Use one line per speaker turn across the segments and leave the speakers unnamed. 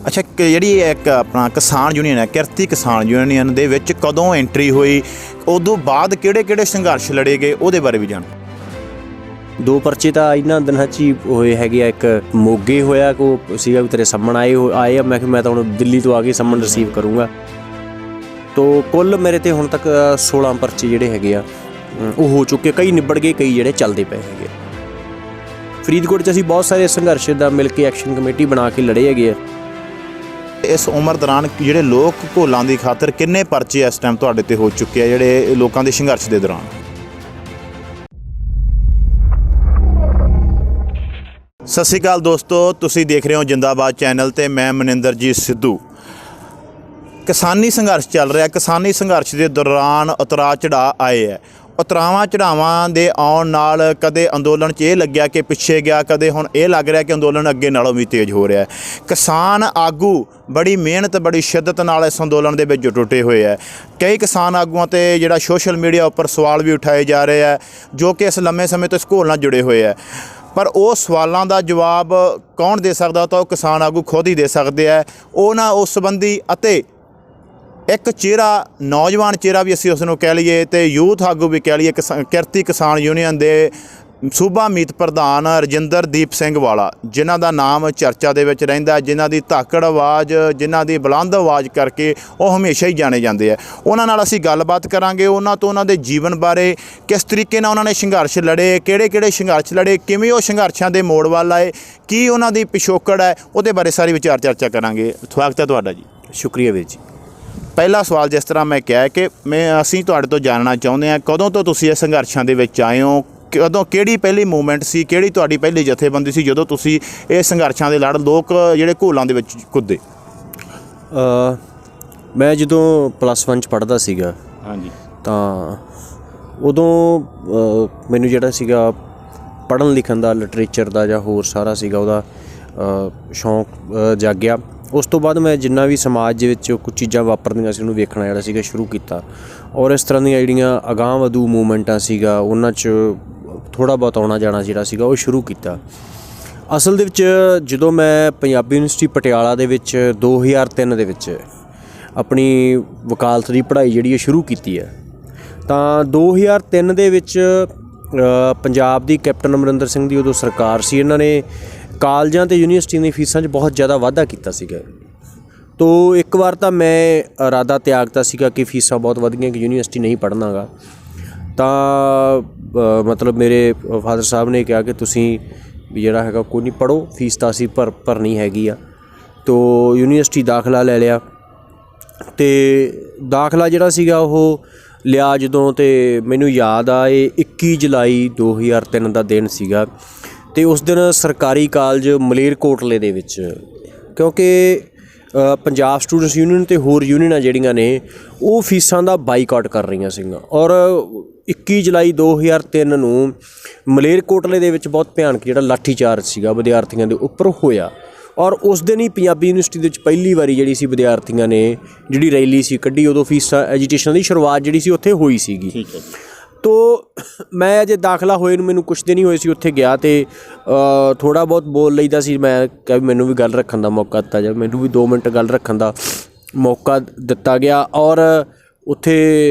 अच्छा, ਜਿਹੜੀ ਇੱਕ ਆਪਣਾ ਕਿਸਾਨ ਯੂਨੀਅਨ ਹੈ, ਕਿਰਤੀ ਕਿਸਾਨ ਯੂਨੀਅਨ ਦੇ ਵਿੱਚ ਕਦੋਂ ਐਂਟਰੀ ਹੋਈ, ਉਦੋਂ ਬਾਅਦ ਕਿਹੜੇ ਸੰਘਰਸ਼ ਲੜੇ ਗਏ, ਉਹਦੇ ਬਾਰੇ ਵੀ ਜਾਣੋ।
2 ਪਰਚੇ ਤਾਂ ਇਹਨਾਂ ਦਿਨਾਂ 'ਚ ਹੀ ਹੋਏ ਹੈਗੇ ਆ। ਇੱਕ ਮੋਗੇ ਹੋਇਆ ਕੋ ਸੀਗਾ ਵੀ ਤੇਰੇ ਸੰਮਣ ਆਏ ਆ। ਮੈਂ ਕਿਹਾ ਮੈਂ ਤਾਂ ਹੁਣ ਦਿੱਲੀ ਤੋਂ ਆ ਕੇ ਸੰਮਣ ਰਿਸੀਵ ਕਰੂੰਗਾ। ਤੋ ਕੁੱਲ ਮੇਰੇ 'ਤੇ ਹੁਣ ਤੱਕ 16 ਪਰਚੇ ਜਿਹੜੇ ਹੈਗੇ ਆ ਉਹ ਹੋ ਚੁੱਕੇ। ਕਈ ਨਿਬੜ ਗਏ, ਕਈ ਜਿਹੜੇ ਚੱਲਦੇ ਪਏ ਹੈਗੇ। ਫਰੀਦਕੋਟ 'ਚ ਅਸੀਂ ਬਹੁਤ ਸਾਰੇ ਸੰਘਰਸ਼ ਦਾ ਮਿਲ ਕੇ ਐਕਸ਼ਨ ਕਮੇਟੀ ਬਣਾ ਕੇ ਲੜੇ ਹੈਗੇ ਆ।
ਇਸ ਉਮਰ ਦੌਰਾਨ ਜਿਹੜੇ ਲੋਕ ਘੋਲਾਂ ਦੀ ਖਾਤਰ ਕਿੰਨੇ ਪਰਚੇ ਇਸ ਟਾਈਮ ਤੁਹਾਡੇ 'ਤੇ ਹੋ ਚੁੱਕੇ ਆ, ਜਿਹੜੇ ਲੋਕਾਂ ਦੇ ਸੰਘਰਸ਼ ਦੇ ਦੌਰਾਨ? ਸਤਿ ਸ਼੍ਰੀ ਅਕਾਲ ਦੋਸਤੋ, ਤੁਸੀਂ ਦੇਖ ਰਹੇ ਹੋ ਜਿੰਦਾਬਾਦ ਚੈਨਲ ਤੇ ਮੈਂ ਮਨਿੰਦਰਜੀਤ ਸਿੱਧੂ। ਕਿਸਾਨੀ ਸੰਘਰਸ਼ ਚੱਲ ਰਿਹਾ। ਕਿਸਾਨੀ ਸੰਘਰਸ਼ ਦੇ ਦੌਰਾਨ ਉਤਰਾਅ ਚੜ੍ਹਾਅ ਆਏ ਹੈ। ਉਤਰਾਵਾਂ ਚੜ੍ਹਾਵਾਂ ਦੇ ਆਉਣ ਨਾਲ ਕਦੇ ਅੰਦੋਲਨ 'ਚ ਇਹ ਲੱਗਿਆ ਕਿ ਪਿੱਛੇ ਗਿਆ, ਕਦੇ ਹੁਣ ਇਹ ਲੱਗ ਰਿਹਾ ਕਿ ਅੰਦੋਲਨ ਅੱਗੇ ਨਾਲੋਂ ਵੀ ਤੇਜ਼ ਹੋ ਰਿਹਾ ਹੈ। ਕਿਸਾਨ ਆਗੂ ਬੜੀ ਮਿਹਨਤ, ਬੜੀ ਸ਼ਿੱਦਤ ਨਾਲ ਇਸ ਅੰਦੋਲਨ ਦੇ ਵਿੱਚ ਟੁੱਟੇ ਹੋਏ ਹੈ। ਕਈ ਕਿਸਾਨ ਆਗੂਆਂ 'ਤੇ ਜਿਹੜਾ ਸੋਸ਼ਲ ਮੀਡੀਆ ਉੱਪਰ ਸਵਾਲ ਵੀ ਉਠਾਏ ਜਾ ਰਹੇ ਹੈ, ਜੋ ਕਿ ਇਸ ਲੰਮੇ ਸਮੇਂ ਤੋਂ ਇਸ ਘੋਲ ਨਾਲ ਜੁੜੇ ਹੋਏ ਹੈ। ਪਰ ਉਹ ਸਵਾਲਾਂ ਦਾ ਜਵਾਬ ਕੌਣ ਦੇ ਸਕਦਾ, ਤਾਂ ਉਹ ਕਿਸਾਨ ਆਗੂ ਖੁਦ ਹੀ ਦੇ ਸਕਦੇ ਹੈ। ਉਹਨਾਂ ਉਸ ਸੰਬੰਧੀ ਅਤੇ ਇੱਕ ਚਿਹਰਾ, ਨੌਜਵਾਨ ਚਿਹਰਾ ਵੀ ਅਸੀਂ ਉਸ ਨੂੰ ਕਹਿ ਲਈਏ ਅਤੇ ਯੂਥ ਆਗੂ ਵੀ ਕਹਿ ਲਈਏ, ਕਿਰਤੀ ਕਿਸਾਨ ਯੂਨੀਅਨ ਦੇ ਸੂਬਾ ਮੀਤ ਪ੍ਰਧਾਨ ਰਜਿੰਦਰਦੀਪ ਸਿੰਘ ਵਾਲਾ, ਜਿਨ੍ਹਾਂ ਦਾ ਨਾਮ ਚਰਚਾ ਦੇ ਵਿੱਚ ਰਹਿੰਦਾ, ਜਿਨ੍ਹਾਂ ਦੀ ਧਾਕੜ ਆਵਾਜ਼, ਜਿਨ੍ਹਾਂ ਦੀ ਬੁਲੰਦ ਆਵਾਜ਼ ਕਰਕੇ ਉਹ ਹਮੇਸ਼ਾ ਹੀ ਜਾਣੇ ਜਾਂਦੇ ਆ। ਉਹਨਾਂ ਨਾਲ ਅਸੀਂ ਗੱਲਬਾਤ ਕਰਾਂਗੇ, ਉਹਨਾਂ ਤੋਂ ਉਹਨਾਂ ਦੇ ਜੀਵਨ ਬਾਰੇ, ਕਿਸ ਤਰੀਕੇ ਨਾਲ ਉਹਨਾਂ ਨੇ ਸੰਘਰਸ਼ ਲੜੇ, ਕਿਹੜੇ ਸੰਘਰਸ਼ ਲੜੇ, ਕਿਵੇਂ ਉਹ ਸੰਘਰਸ਼ਾਂ ਦੇ ਮੋੜ ਵੱਲ ਆਏ, ਕੀ ਉਹਨਾਂ ਦੀ ਪਿਛੋਕੜ ਹੈ, ਉਹਦੇ ਬਾਰੇ ਸਾਰੀ ਵਿਚਾਰ ਚਰਚਾ ਕਰਾਂਗੇ। ਸਵਾਗਤ ਹੈ ਤੁਹਾਡਾ ਜੀ।
ਸ਼ੁਕਰੀਆ ਵੀਰ ਜੀ।
ਪਹਿਲਾ ਸਵਾਲ, ਜਿਸ ਤਰ੍ਹਾਂ ਮੈਂ ਕਿਹਾ ਕਿ ਅਸੀਂ ਤੁਹਾਡੇ ਤੋਂ ਜਾਣਨਾ ਚਾਹੁੰਦੇ ਹਾਂ, ਕਦੋਂ ਤੋਂ ਤੁਸੀਂ ਇਹ ਸੰਘਰਸ਼ਾਂ ਦੇ ਵਿੱਚ ਆਏ ਹੋ? ਕਦੋਂ, ਕਿਹੜੀ ਪਹਿਲੀ ਮੂਵਮੈਂਟ ਸੀ, ਕਿਹੜੀ ਤੁਹਾਡੀ ਪਹਿਲੀ ਜਥੇਬੰਦੀ ਸੀ ਜਦੋਂ ਤੁਸੀਂ ਇਹ ਸੰਘਰਸ਼ਾਂ ਦੇ ਲੜ ਲੋਕ ਜਿਹੜੇ ਘੋਲਾਂ ਦੇ ਵਿੱਚ ਕੁੱਦੇ?
ਮੈਂ ਜਦੋਂ +1 'ਚ ਪੜ੍ਹਦਾ ਸੀਗਾ,
ਹਾਂਜੀ,
ਤਾਂ ਉਦੋਂ ਮੈਨੂੰ ਜਿਹੜਾ ਸੀਗਾ ਪੜ੍ਹਨ ਲਿਖਣ ਦਾ, ਲਿਟਰੇਚਰ ਦਾ ਜਾਂ ਹੋਰ ਸਾਰਾ ਸੀਗਾ ਉਹਦਾ ਸ਼ੌਂਕ ਜਾਗਿਆ। ਉਸ ਤੋਂ ਬਾਅਦ ਮੈਂ ਜਿੰਨਾ ਵੀ ਸਮਾਜ ਦੇ ਵਿੱਚ ਕੁਝ ਚੀਜ਼ਾਂ ਵਾਪਰਦੀਆਂ ਸੀ ਉਹਨੂੰ ਵੇਖਣਾ ਜਿਹੜਾ ਸੀਗਾ ਸ਼ੁਰੂ ਕੀਤਾ। ਔਰ ਇਸ ਤਰ੍ਹਾਂ ਦੀਆਂ ਜਿਹੜੀਆਂ ਅਗਾਂਹ ਵਧੂ ਮੂਵਮੈਂਟਾਂ ਸੀਗਾ ਉਹਨਾਂ 'ਚ ਥੋੜ੍ਹਾ ਬਹੁਤ ਆਉਣਾ ਜਾਣਾ ਜਿਹੜਾ ਸੀਗਾ ਉਹ ਸ਼ੁਰੂ ਕੀਤਾ। ਅਸਲ ਦੇ ਵਿੱਚ ਜਦੋਂ ਮੈਂ ਪੰਜਾਬੀ ਯੂਨੀਵਰਸਿਟੀ ਪਟਿਆਲਾ ਦੇ ਵਿੱਚ 2003 ਦੇ ਵਿੱਚ ਆਪਣੀ ਵਕਾਲਤ ਦੀ ਪੜ੍ਹਾਈ ਜਿਹੜੀ ਹੈ ਸ਼ੁਰੂ ਕੀਤੀ ਹੈ, ਤਾਂ 2003 ਦੇ ਵਿੱਚ ਪੰਜਾਬ ਦੀ ਕੈਪਟਨ ਅਮਰਿੰਦਰ ਸਿੰਘ ਦੀ ਉਦੋਂ ਸਰਕਾਰ ਸੀ। ਇਹਨਾਂ ਨੇ ਕਾਲਜਾਂ ਅਤੇ ਯੂਨੀਵਰਸਿਟੀਆਂ ਦੀ ਫੀਸਾਂ 'ਚ ਬਹੁਤ ਜ਼ਿਆਦਾ ਵਾਧਾ ਕੀਤਾ ਸੀਗਾ। ਤੋ ਇੱਕ ਵਾਰ ਤਾਂ ਮੈਂ ਇਰਾਦਾ ਤਿਆਗਤਾ ਸੀਗਾ ਕਿ ਫੀਸਾਂ ਬਹੁਤ ਵਧ ਗਈਆਂ, ਕਿ ਯੂਨੀਵਰਸਿਟੀ ਨਹੀਂ ਪੜ੍ਹਨਾ ਗਾ। ਤਾਂ ਮਤਲਬ ਮੇਰੇ ਫਾਦਰ ਸਾਹਿਬ ਨੇ ਕਿਹਾ ਕਿ ਤੁਸੀਂ ਵੀ ਜਿਹੜਾ ਹੈਗਾ ਕੋਈ ਨਹੀਂ ਪੜ੍ਹੋ, ਫੀਸ ਤਾਂ ਅਸੀਂ ਭਰਨੀ ਹੈਗੀ ਆ। ਤੋ ਯੂਨੀਵਰਸਿਟੀ ਦਾਖਲਾ ਲੈ ਲਿਆ, ਅਤੇ ਦਾਖਲਾ ਜਿਹੜਾ ਸੀਗਾ ਉਹ ਲਿਆ ਜਦੋਂ, ਅਤੇ ਮੈਨੂੰ ਯਾਦ ਆ ਇਹ 21 ਜੁਲਾਈ 2003 ਦਾ ਦਿਨ ਸੀਗਾ। ਅਤੇ ਉਸ ਦਿਨ ਸਰਕਾਰੀ ਕਾਲਜ ਮਲੇਰਕੋਟਲੇ ਦੇ ਵਿੱਚ, ਕਿਉਂਕਿ ਪੰਜਾਬ ਸਟੂਡੈਂਟਸ ਯੂਨੀਅਨ ਅਤੇ ਹੋਰ ਯੂਨੀਅਨਾਂ ਜਿਹੜੀਆਂ ਨੇ ਉਹ ਫੀਸਾਂ ਦਾ ਬਾਈਕਾਟ ਕਰ ਰਹੀਆਂ ਸੀਗੀਆਂ। ਔਰ 21 ਜੁਲਾਈ 2003 ਨੂੰ ਮਲੇਰਕੋਟਲੇ ਦੇ ਵਿੱਚ ਬਹੁਤ ਭਿਆਨਕ ਜਿਹੜਾ ਲਾਠੀਚਾਰਜ ਸੀਗਾ ਵਿਦਿਆਰਥੀਆਂ ਦੇ ਉੱਪਰ ਹੋਇਆ। ਔਰ ਉਸ ਦਿਨ ਹੀ ਪੰਜਾਬੀ ਯੂਨੀਵਰਸਿਟੀ ਦੇ ਵਿੱਚ ਪਹਿਲੀ ਵਾਰੀ ਜਿਹੜੀ ਸੀ ਵਿਦਿਆਰਥੀਆਂ ਨੇ ਜਿਹੜੀ ਰੈਲੀ ਸੀ ਕੱਢੀ, ਉਦੋਂ ਫੀਸਾਂ ਐਜੀਟੇਸ਼ਨ ਦੀ ਸ਼ੁਰੂਆਤ ਜਿਹੜੀ ਸੀ ਉੱਥੇ ਹੋਈ ਸੀਗੀ।
ਠੀਕ ਹੈ।
ਤੋ ਮੈਂ ਅਜੇ ਦਾਖਲਾ ਹੋਏ ਨੂੰ ਮੈਨੂੰ ਕੁਛ ਦਿਨ ਹੀ ਹੋਏ ਸੀ, ਉੱਥੇ ਗਿਆ ਅਤੇ ਥੋੜ੍ਹਾ ਬਹੁਤ ਬੋਲ ਲਈਦਾ ਸੀ। ਮੈਂ ਕਿਹਾ ਵੀ ਮੈਨੂੰ ਵੀ ਗੱਲ ਰੱਖਣ ਦਾ ਮੌਕਾ ਦਿੱਤਾ ਜਾਵੇ, ਮੈਨੂੰ ਵੀ 2 ਮਿੰਟ ਗੱਲ ਰੱਖਣ ਦਾ ਮੌਕਾ ਦਿੱਤਾ ਗਿਆ। ਔਰ ਉੱਥੇ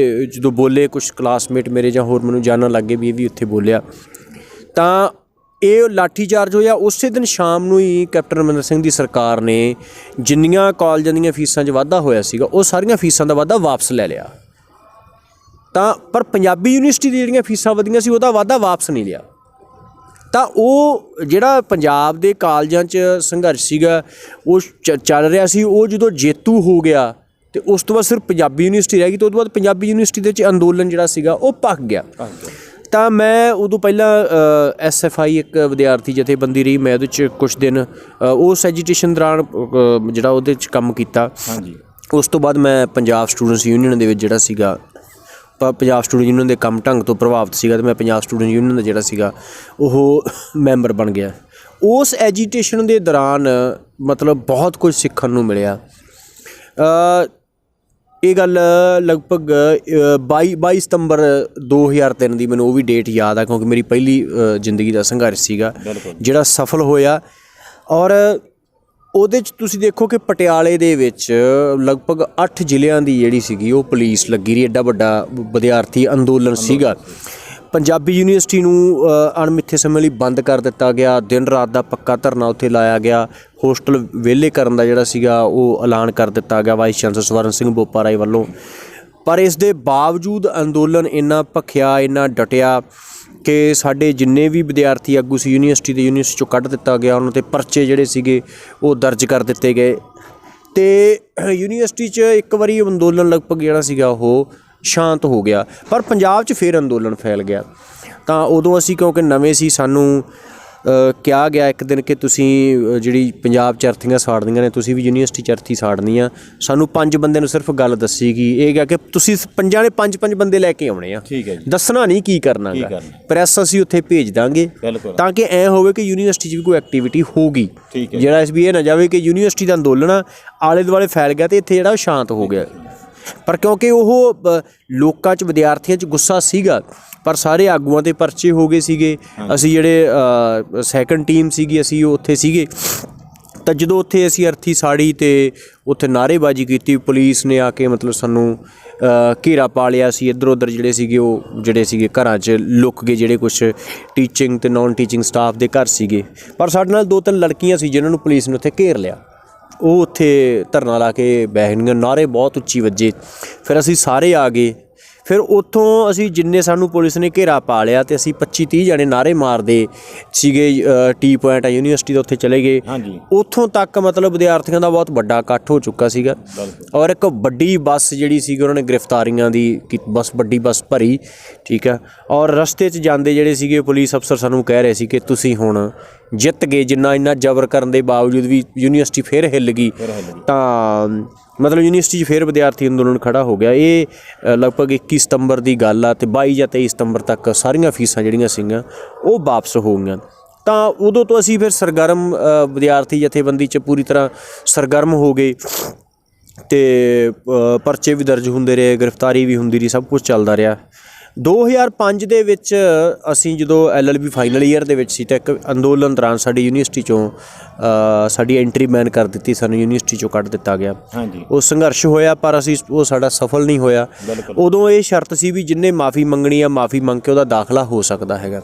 ਜਦੋਂ ਬੋਲੇ ਕੁਛ ਕਲਾਸਮੇਟ ਮੇਰੇ ਜਾਂ ਹੋਰ ਮੈਨੂੰ ਜਾਣਨ ਲੱਗ ਗਏ ਵੀ ਇਹ ਵੀ ਉੱਥੇ ਬੋਲਿਆ, ਤਾਂ ਇਹ ਲਾਠੀਚਾਰਜ ਹੋਇਆ। ਉਸੇ ਦਿਨ ਸ਼ਾਮ ਨੂੰ ਹੀ ਕੈਪਟਨ ਅਮਰਿੰਦਰ ਸਿੰਘ ਦੀ ਸਰਕਾਰ ਨੇ ਜਿੰਨੀਆਂ ਕਾਲਜਾਂ ਦੀਆਂ ਫੀਸਾਂ 'ਚ ਵਾਧਾ ਹੋਇਆ ਸੀਗਾ ਉਹ ਸਾਰੀਆਂ ਫੀਸਾਂ ਦਾ ਵਾਧਾ ਵਾਪਸ ਲੈ ਲਿਆ। ਤਾਂ ਪਰ ਪੰਜਾਬੀ ਯੂਨੀਵਰਸਿਟੀ ਦੀ ਜਿਹੜੀਆਂ ਫੀਸਾਂ ਵਧੀਆਂ ਸੀ ਉਹਦਾ ਵਾਧਾ ਵਾਪਸ ਨਹੀਂ ਲਿਆ। ਤਾਂ ਉਹ ਜਿਹੜਾ ਪੰਜਾਬ ਦੇ ਕਾਲਜਾਂ 'ਚ ਸੰਘਰਸ਼ ਸੀਗਾ ਉਹ ਚੱਲ ਰਿਹਾ ਸੀ, ਉਹ ਜਦੋਂ ਜੇਤੂ ਹੋ ਗਿਆ ਅਤੇ ਉਸ ਤੋਂ ਬਾਅਦ ਸਿਰਫ ਪੰਜਾਬੀ ਯੂਨੀਵਰਸਿਟੀ ਰਹਿ ਗਈ। ਅਤੇ ਉਹ ਤੋਂ ਬਾਅਦ ਪੰਜਾਬੀ ਯੂਨੀਵਰਸਿਟੀ ਦੇ ਵਿੱਚ ਅੰਦੋਲਨ ਜਿਹੜਾ ਸੀਗਾ ਉਹ ਭਖ ਗਿਆ। ਤਾਂ ਮੈਂ ਉਦੋਂ ਪਹਿਲਾਂ SFI ਇੱਕ ਵਿਦਿਆਰਥੀ ਜਥੇਬੰਦੀ ਰਹੀ, ਮੈਂ ਉਹਦੇ 'ਚ ਕੁਛ ਦਿਨ ਉਸ ਐਜੀਟੇਸ਼ਨ ਦੌਰਾਨ ਜਿਹੜਾ ਉਹਦੇ 'ਚ ਕੰਮ ਕੀਤਾ।
ਹਾਂਜੀ।
ਉਸ ਤੋਂ ਬਾਅਦ ਮੈਂ ਪੰਜਾਬ ਸਟੂਡੈਂਟਸ ਯੂਨੀਅਨ ਦੇ ਵਿੱਚ ਜਿਹੜਾ ਸੀਗਾ, ਪੰਜਾਬ ਸਟੂਡੈਂਟ ਯੂਨੀਅਨ ਦੇ ਕੰਮ ਢੰਗ ਤੋਂ ਪ੍ਰਭਾਵਿਤ ਸੀਗਾ, ਅਤੇ ਮੈਂ ਪੰਜਾਬ ਸਟੂਡੈਂਟ ਯੂਨੀਅਨ ਦਾ ਜਿਹੜਾ ਸੀਗਾ ਉਹ ਮੈਂਬਰ ਬਣ ਗਿਆ। ਉਸ ਐਜੀਟੇਸ਼ਨ ਦੇ ਦੌਰਾਨ ਮਤਲਬ ਬਹੁਤ ਕੁਝ ਸਿੱਖਣ ਨੂੰ ਮਿਲਿਆ। ਇਹ ਗੱਲ ਲਗਭਗ 22 ਸਤੰਬਰ 2003 ਦੀ ਮੈਨੂੰ ਉਹ ਵੀ ਡੇਟ ਯਾਦ ਆ, ਕਿਉਂਕਿ ਮੇਰੀ ਪਹਿਲੀ ਜ਼ਿੰਦਗੀ ਦਾ ਸੰਘਰਸ਼ ਸੀਗਾ ਜਿਹੜਾ ਸਫਲ ਹੋਇਆ। ਔਰ ਉਹਦੇ 'ਚ ਤੁਸੀਂ ਦੇਖੋ ਕਿ ਪਟਿਆਲੇ ਦੇ ਵਿੱਚ ਲਗਭਗ 8 ਜ਼ਿਲ੍ਹਿਆਂ ਦੀ ਜਿਹੜੀ ਸੀਗੀ ਉਹ ਪੁਲਿਸ ਲੱਗੀ ਰਹੀ। ਐਡਾ ਵੱਡਾ ਵਿਦਿਆਰਥੀ ਅੰਦੋਲਨ ਸੀਗਾ। ਪੰਜਾਬੀ ਯੂਨੀਵਰਸਿਟੀ ਨੂੰ ਅਣਮਿੱਥੇ ਸਮੇਂ ਲਈ ਬੰਦ ਕਰ ਦਿੱਤਾ ਗਿਆ। ਦਿਨ ਰਾਤ ਦਾ ਪੱਕਾ ਧਰਨਾ ਉੱਥੇ ਲਾਇਆ ਗਿਆ। ਹੋਸਟਲ ਵਿਹਲੇ ਕਰਨ ਦਾ ਜਿਹੜਾ ਸੀਗਾ ਉਹ ਐਲਾਨ ਕਰ ਦਿੱਤਾ ਗਿਆ ਵਾਈਸ ਚਾਂਸਲਰ ਸਵਰਨ ਸਿੰਘ ਬੋਪਾਰਾਏ ਵੱਲੋਂ। ਪਰ ਇਸ ਦੇ ਬਾਵਜੂਦ ਅੰਦੋਲਨ ਇੰਨਾ ਭਖਿਆ, ਇੰਨਾ ਡਟਿਆ ਕਿ ਸਾਡੇ ਜਿੰਨੇ ਵੀ ਵਿਦਿਆਰਥੀ ਆਗੂ ਸੀ ਯੂਨੀਵਰਸਿਟੀ 'ਚੋਂ ਕੱਢ ਦਿੱਤਾ ਗਿਆ। ਉਹਨਾਂ 'ਤੇ ਪਰਚੇ ਜਿਹੜੇ ਸੀਗੇ ਉਹ ਦਰਜ ਕਰ ਦਿੱਤੇ ਗਏ ਅਤੇ ਯੂਨੀਵਰਸਿਟੀ 'ਚ ਇੱਕ ਵਾਰੀ ਅੰਦੋਲਨ ਲਗਭਗ ਜਿਹੜਾ ਸੀਗਾ ਉਹ ਸ਼ਾਂਤ ਹੋ ਗਿਆ। ਪਰ ਪੰਜਾਬ 'ਚ ਫਿਰ ਅੰਦੋਲਨ ਫੈਲ ਗਿਆ। ਤਾਂ ਉਦੋਂ ਅਸੀਂ ਕਿਉਂਕਿ ਨਵੇਂ ਸੀ, ਸਾਨੂੰ ਕਿਹਾ ਗਿਆ ਇੱਕ ਦਿਨ ਕਿ ਤੁਸੀਂ ਜਿਹੜੀ ਪੰਜਾਬ 'ਚ ਅਰਥੀਆਂ ਸਾੜਨੀਆਂ ਨੇ, ਤੁਸੀਂ ਵੀ ਯੂਨੀਵਰਸਿਟੀ 'ਚ ਅਰਥੀ ਸਾੜਨੀ ਆ। ਸਾਨੂੰ 5 ਬੰਦਿਆਂ ਨੂੰ ਸਿਰਫ ਗੱਲ ਦੱਸੀ ਗਈ, ਇਹ ਗਿਆ ਕਿ ਤੁਸੀਂ ਪੰਜਾਂ ਨੇ 5-5 ਬੰਦੇ ਲੈ ਕੇ ਆਉਣੇ ਆ।
ਠੀਕ ਹੈ ਜੀ।
ਦੱਸਣਾ ਨਹੀਂ ਕੀ ਕਰਨਾ ਗਾ। ਪ੍ਰੈਸ ਅਸੀਂ ਉੱਥੇ ਭੇਜ ਦਾਂਗੇ ਤਾਂ ਕਿ ਐਂ ਹੋਵੇ ਕਿ ਯੂਨੀਵਰਸਿਟੀ 'ਚ ਵੀ ਕੋਈ ਐਕਟੀਵਿਟੀ ਹੋਊਗੀ। ਜਿਹੜਾ ਇਸ ਵੀ ਇਹ ਨਾ ਜਾਵੇ ਕਿ ਯੂਨੀਵਰਸਿਟੀ ਦਾ ਅੰਦੋਲਨ ਆ ਆਲੇ ਦੁਆਲੇ ਫੈਲ ਗਿਆ ਅਤੇ ਇੱਥੇ ਜਿਹੜਾ ਉਹ ਸ਼ਾਂਤ ਹੋ ਗਿਆ। ਪਰ ਕਿਉਂਕਿ ਉਹ ਲੋਕਾਂ 'ਚ ਵਿਦਿਆਰਥੀਆਂ 'ਚ ਗੁੱਸਾ ਸੀਗਾ, ਪਰ ਸਾਰੇ ਆਗੂਆਂ 'ਤੇ ਪਰਚੇ ਹੋ ਗਏ ਸੀਗੇ। ਅਸੀਂ ਜਿਹੜੇ ਸੈਕੰਡ ਟੀਮ ਸੀਗੀ ਅਸੀਂ ਉੱਥੇ ਸੀਗੇ। ਤਾਂ ਜਦੋਂ ਉੱਥੇ ਅਸੀਂ ਅਰਥੀ ਸਾੜੀ ਅਤੇ ਉੱਥੇ ਨਾਅਰੇਬਾਜ਼ੀ ਕੀਤੀ, ਪੁਲਿਸ ਨੇ ਆ ਕੇ ਮਤਲਬ ਸਾਨੂੰ ਘੇਰਾ ਪਾ ਲਿਆ ਸੀ। ਇੱਧਰ ਉੱਧਰ ਜਿਹੜੇ ਸੀਗੇ ਘਰਾਂ 'ਚ ਲੁੱਕ ਗਏ, ਜਿਹੜੇ ਕੁਛ ਟੀਚਿੰਗ ਅਤੇ ਨੋਨ ਟੀਚਿੰਗ ਸਟਾਫ ਦੇ ਘਰ ਸੀਗੇ। ਪਰ ਸਾਡੇ ਨਾਲ 2-3 ਲੜਕੀਆਂ ਸੀ ਜਿਨ੍ਹਾਂ ਨੂੰ ਪੁਲਿਸ ਨੇ ਉੱਥੇ ਘੇਰ ਲਿਆ। ਉਹ ਉੱਥੇ ਧਰਨਾ ਲਾ ਕੇ ਬਹਿ ਗਈਆਂ, ਨਾਅਰੇ ਬਹੁਤ ਉੱਚੀ ਵੱਜੇ। ਫਿਰ ਅਸੀਂ ਸਾਰੇ ਆ ਗਏ। ਫਿਰ ਉੱਥੋਂ ਅਸੀਂ ਜਿੰਨੇ ਸਾਨੂੰ ਪੁਲਿਸ ਨੇ ਘੇਰਾ ਪਾ ਲਿਆ ਅਤੇ ਅਸੀਂ 25-30 ਜਣੇ ਨਾਅਰੇ ਮਾਰਦੇ ਸੀਗੇ। ਟੀ ਪੁਆਇੰਟ ਯੂਨੀਵਰਸਿਟੀ ਦਾ ਉੱਥੇ ਚਲੇ ਗਏ। ਉੱਥੋਂ ਤੱਕ ਮਤਲਬ ਵਿਦਿਆਰਥੀਆਂ ਦਾ ਬਹੁਤ ਵੱਡਾ ਇਕੱਠ ਹੋ ਚੁੱਕਾ ਸੀਗਾ। ਔਰ ਇੱਕ ਵੱਡੀ ਬੱਸ ਜਿਹੜੀ ਸੀਗੀ ਉਹਨਾਂ ਨੇ ਗ੍ਰਿਫਤਾਰੀਆਂ ਦੀ ਵੱਡੀ ਬੱਸ ਭਰੀ। ਠੀਕ ਹੈ। ਔਰ ਰਸਤੇ 'ਚ ਜਾਂਦੇ ਜਿਹੜੇ ਸੀਗੇ ਪੁਲਿਸ ਅਫਸਰ ਸਾਨੂੰ ਕਹਿ ਰਹੇ ਸੀ ਕਿ ਤੁਸੀਂ ਹੁਣ ਜਿੱਤ ਗਏ। ਇੰਨਾ ਜ਼ਬਰ ਕਰਨ ਦੇ ਬਾਵਜੂਦ ਵੀ ਯੂਨੀਵਰਸਿਟੀ ਫਿਰ ਹਿੱਲ ਗਈ। ਤਾਂ ਮਤਲਬ ਯੂਨੀਵਰਸਿਟੀ 'ਚ ਫਿਰ ਵਿਦਿਆਰਥੀ ਅੰਦੋਲਨ ਖੜ੍ਹਾ ਹੋ ਗਿਆ। ਇਹ ਲਗਭਗ 21 ਸਤੰਬਰ ਦੀ ਗੱਲ ਆ ਅਤੇ 22 ਜਾਂ 23 ਸਤੰਬਰ ਤੱਕ ਸਾਰੀਆਂ ਫੀਸਾਂ ਜਿਹੜੀਆਂ ਸੀਗੀਆਂ ਉਹ ਵਾਪਸ ਹੋ ਗਈਆਂ। ਤਾਂ ਉਦੋਂ ਤੋਂ ਅਸੀਂ ਫਿਰ ਸਰਗਰਮ ਵਿਦਿਆਰਥੀ ਜਥੇਬੰਦੀ 'ਚ ਪੂਰੀ ਤਰ੍ਹਾਂ ਸਰਗਰਮ ਹੋ ਗਏ ਅਤੇ ਪਰਚੇ ਵੀ ਦਰਜ ਹੁੰਦੇ ਰਹੇ, ਗ੍ਰਿਫਤਾਰੀ ਵੀ ਹੁੰਦੀ ਰਹੀ, ਸਭ ਕੁਛ ਚੱਲਦਾ ਰਿਹਾ। 2005 ਦੇ ਵਿੱਚ ਅਸੀਂ ਜਦੋਂ LLB ਫਾਈਨਲ ਈਅਰ ਦੇ ਵਿੱਚ ਸੀ ਤਾਂ ਇੱਕ ਅੰਦੋਲਨ ਦੌਰਾਨ ਸਾਡੀ ਯੂਨੀਵਰਸਿਟੀ 'ਚੋਂ ਸਾਡੀ ਐਂਟਰੀ ਬੈਨ ਕਰ ਦਿੱਤੀ, ਸਾਨੂੰ ਯੂਨੀਵਰਸਿਟੀ 'ਚੋਂ ਕੱਢ ਦਿੱਤਾ ਗਿਆ। ਉਹ ਸੰਘਰਸ਼ ਹੋਇਆ ਪਰ ਉਹ ਸਾਡਾ ਸਫਲ ਨਹੀਂ ਹੋਇਆ। ਉਦੋਂ ਇਹ ਸ਼ਰਤ ਸੀ ਵੀ ਜਿਹਨੇ ਮਾफ़ੀ ਮੰਗਣੀ ਆ ਮਾफ़ੀ ਮੰਗ ਕੇ ਉਹਦਾ ਦਾਖਲਾ ਹੋ ਸਕਦਾ ਹੈਗਾ।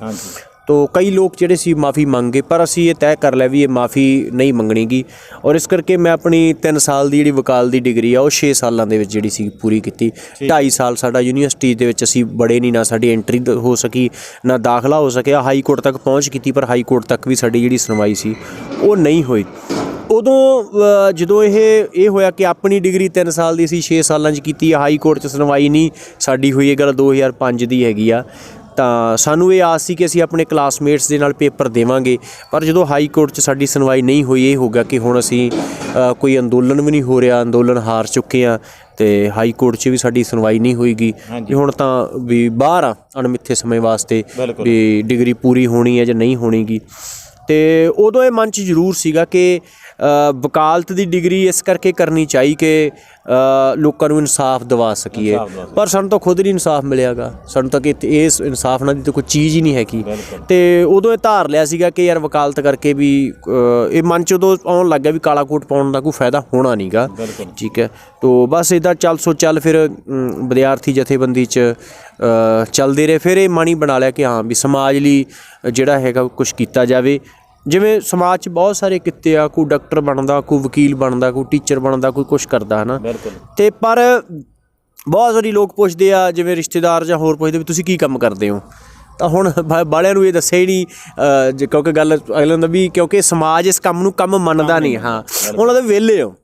ਤੋ ਕਈ ਲੋਕ ਜਿਹੜੇ ਸੀ ਮਾफ़ੀ ਮੰਗ ਗਏ, ਪਰ ਅਸੀਂ ਇਹ ਤੈਅ ਕਰ ਲਿਆ ਵੀ ਇਹ ਮਾफ़ੀ ਨਹੀਂ ਮੰਗਣੀ ਗੀ। ਔਰ ਇਸ ਕਰਕੇ ਮੈਂ ਆਪਣੀ 3 ਸਾਲ ਦੀ ਜਿਹੜੀ ਵਕਾਲਤ ਦੀ ਡਿਗਰੀ ਆ ਉਹ 6 ਸਾਲਾਂ ਦੇ ਵਿੱਚ ਜਿਹੜੀ ਸੀ ਪੂਰੀ ਕੀਤੀ। 2.5 ਸਾਲ ਸਾਡਾ ਯੂਨੀਵਰਸਿਟੀ ਦੇ ਵਿੱਚ ਅਸੀਂ ਬੜੇ ਨਹੀਂ, ਨਾ ਸਾਡੀ ਐਂਟਰੀ ਹੋ ਸਕੀ ਨਾ ਦਾਖਲਾ ਹੋ ਸਕਿਆ। ਹਾਈ ਕੋਰਟ ਤੱਕ ਪਹੁੰਚ ਕੀਤੀ ਪਰ ਹਾਈ ਕੋਰਟ ਤੱਕ ਵੀ ਸਾਡੀ ਜਿਹੜੀ ਸੁਣਵਾਈ ਸੀ ਉਹ ਨਹੀਂ ਹੋਈ। ਉਦੋਂ ਜਦੋਂ ਇਹ ਹੋਇਆ ਕਿ ਆਪਣੀ ਡਿਗਰੀ 3 ਸਾਲ ਦੀ ਅਸੀਂ 6 ਸਾਲਾਂ 'ਚ ਕੀਤੀ ਆ, ਹਾਈ ਕੋਰਟ 'ਚ ਸੁਣਵਾਈ ਨਹੀਂ ਸਾਡੀ ਹੋਈ। ਇਹ ਗੱਲ 2005 ਦੀ ਹੈਗੀ ਆ। ਤਾਂ ਸਾਨੂੰ ਇਹ ਆਸ ਸੀ ਕਿ ਅਸੀਂ ਆਪਣੇ ਕਲਾਸਮੇਟਸ ਦੇ ਨਾਲ ਪੇਪਰ ਦੇਵਾਂਗੇ। ਪਰ ਜਦੋਂ ਹਾਈ ਕੋਰਟ 'ਚ ਸਾਡੀ ਸੁਣਵਾਈ ਨਹੀਂ ਹੋਈ, ਇਹ ਹੋ ਗਿਆ ਕਿ ਹੁਣ ਅਸੀਂ ਕੋਈ ਅੰਦੋਲਨ ਵੀ ਨਹੀਂ ਹੋ ਰਿਹਾ, ਅੰਦੋਲਨ ਹਾਰ ਚੁੱਕੇ ਹਾਂ ਅਤੇ ਹਾਈ ਕੋਰਟ 'ਚ ਵੀ ਸਾਡੀ ਸੁਣਵਾਈ ਨਹੀਂ ਹੋਏਗੀ ਵੀ ਹੁਣ ਤਾਂ ਵੀ ਬਾਹਰ ਆ ਅਣਮਿੱਥੇ ਸਮੇਂ ਵਾਸਤੇ ਵੀ ਡਿਗਰੀ ਪੂਰੀ ਹੋਣੀ ਹੈ ਜਾਂ ਨਹੀਂ ਹੋਣੀਗੀ। ਅਤੇ ਉਦੋਂ ਇਹ ਮਨ 'ਚ ਜ਼ਰੂਰ ਸੀਗਾ ਕਿ ਵਕਾਲਤ ਦੀ ਡਿਗਰੀ ਇਸ ਕਰਕੇ ਕਰਨੀ ਚਾਹੀ ਕਿ ਲੋਕਾਂ ਨੂੰ ਇਨਸਾਫ ਦਿਵਾ ਸਕੀਏ। ਪਰ ਸਾਨੂੰ ਤਾਂ ਖੁਦ ਨਹੀਂ ਇਨਸਾਫ ਮਿਲਿਆ ਗਾ। ਸਾਨੂੰ ਤਾਂ ਕਿ ਇਸ ਇਨਸਾਫ ਨਾਲ ਦੀ ਤਾਂ ਕੋਈ ਚੀਜ਼ ਹੀ ਨਹੀਂ ਹੈਗੀ। ਅਤੇ ਉਦੋਂ ਇਹ ਧਾਰ ਲਿਆ ਸੀਗਾ ਕਿ ਯਾਰ ਵਕਾਲਤ ਕਰਕੇ ਵੀ ਇਹ ਮਨ 'ਚ ਉਦੋਂ ਆਉਣ ਲੱਗ ਗਿਆ ਵੀ ਕਾਲਾ ਕੋਟ ਪਾਉਣ ਦਾ ਕੋਈ ਫਾਇਦਾ ਹੋਣਾ ਨਹੀਂ ਗਾ। ਠੀਕ ਹੈ। ਤੋ ਬਸ ਇੱਦਾਂ ਚੱਲ ਫਿਰ ਵਿਦਿਆਰਥੀ ਜਥੇਬੰਦੀ 'ਚ ਚੱਲਦੇ ਰਹੇ। ਫਿਰ ਇਹ ਮਨ ਹੀ ਬਣਾ ਲਿਆ ਕਿ ਹਾਂ ਵੀ ਸਮਾਜ ਲਈ ਜਿਹੜਾ ਹੈਗਾ ਕੁਛ ਕੀਤਾ ਜਾਵੇ। ਜਿਵੇਂ ਸਮਾਜ 'ਚ ਬਹੁਤ ਸਾਰੇ ਕਿੱਤੇ ਆ, ਕੋਈ ਡਾਕਟਰ ਬਣਦਾ, ਕੋਈ ਵਕੀਲ ਬਣਦਾ, ਕੋਈ ਟੀਚਰ ਬਣਦਾ, ਕੋਈ ਕੁਛ ਕਰਦਾ ਹੈ ਨਾ। ਅਤੇ ਪਰ ਬਹੁਤ ਸਾਰੇ ਲੋਕ ਪੁੱਛਦੇ ਆ, ਜਿਵੇਂ ਰਿਸ਼ਤੇਦਾਰ ਜਾਂ ਹੋਰ ਪੁੱਛਦੇ ਵੀ ਤੁਸੀਂ ਕੀ ਕੰਮ ਕਰਦੇ ਹੋ। ਤਾਂ ਹੁਣ ਬਾਲਿਆਂ ਨੂੰ ਇਹ ਦੱਸਿਆ ਹੀ ਨਹੀਂ ਕਿਉਂਕਿ ਗੱਲ ਅਗਲੇ ਹੁੰਦਾ ਵੀ ਕਿਉਂਕਿ ਸਮਾਜ ਇਸ ਕੰਮ ਨੂੰ ਕੰਮ ਮੰਨਦਾ ਨਹੀਂ। ਹਾਂ ਹੁਣ ਉਹਦੇ ਵਿਹਲੇ ਹੋ,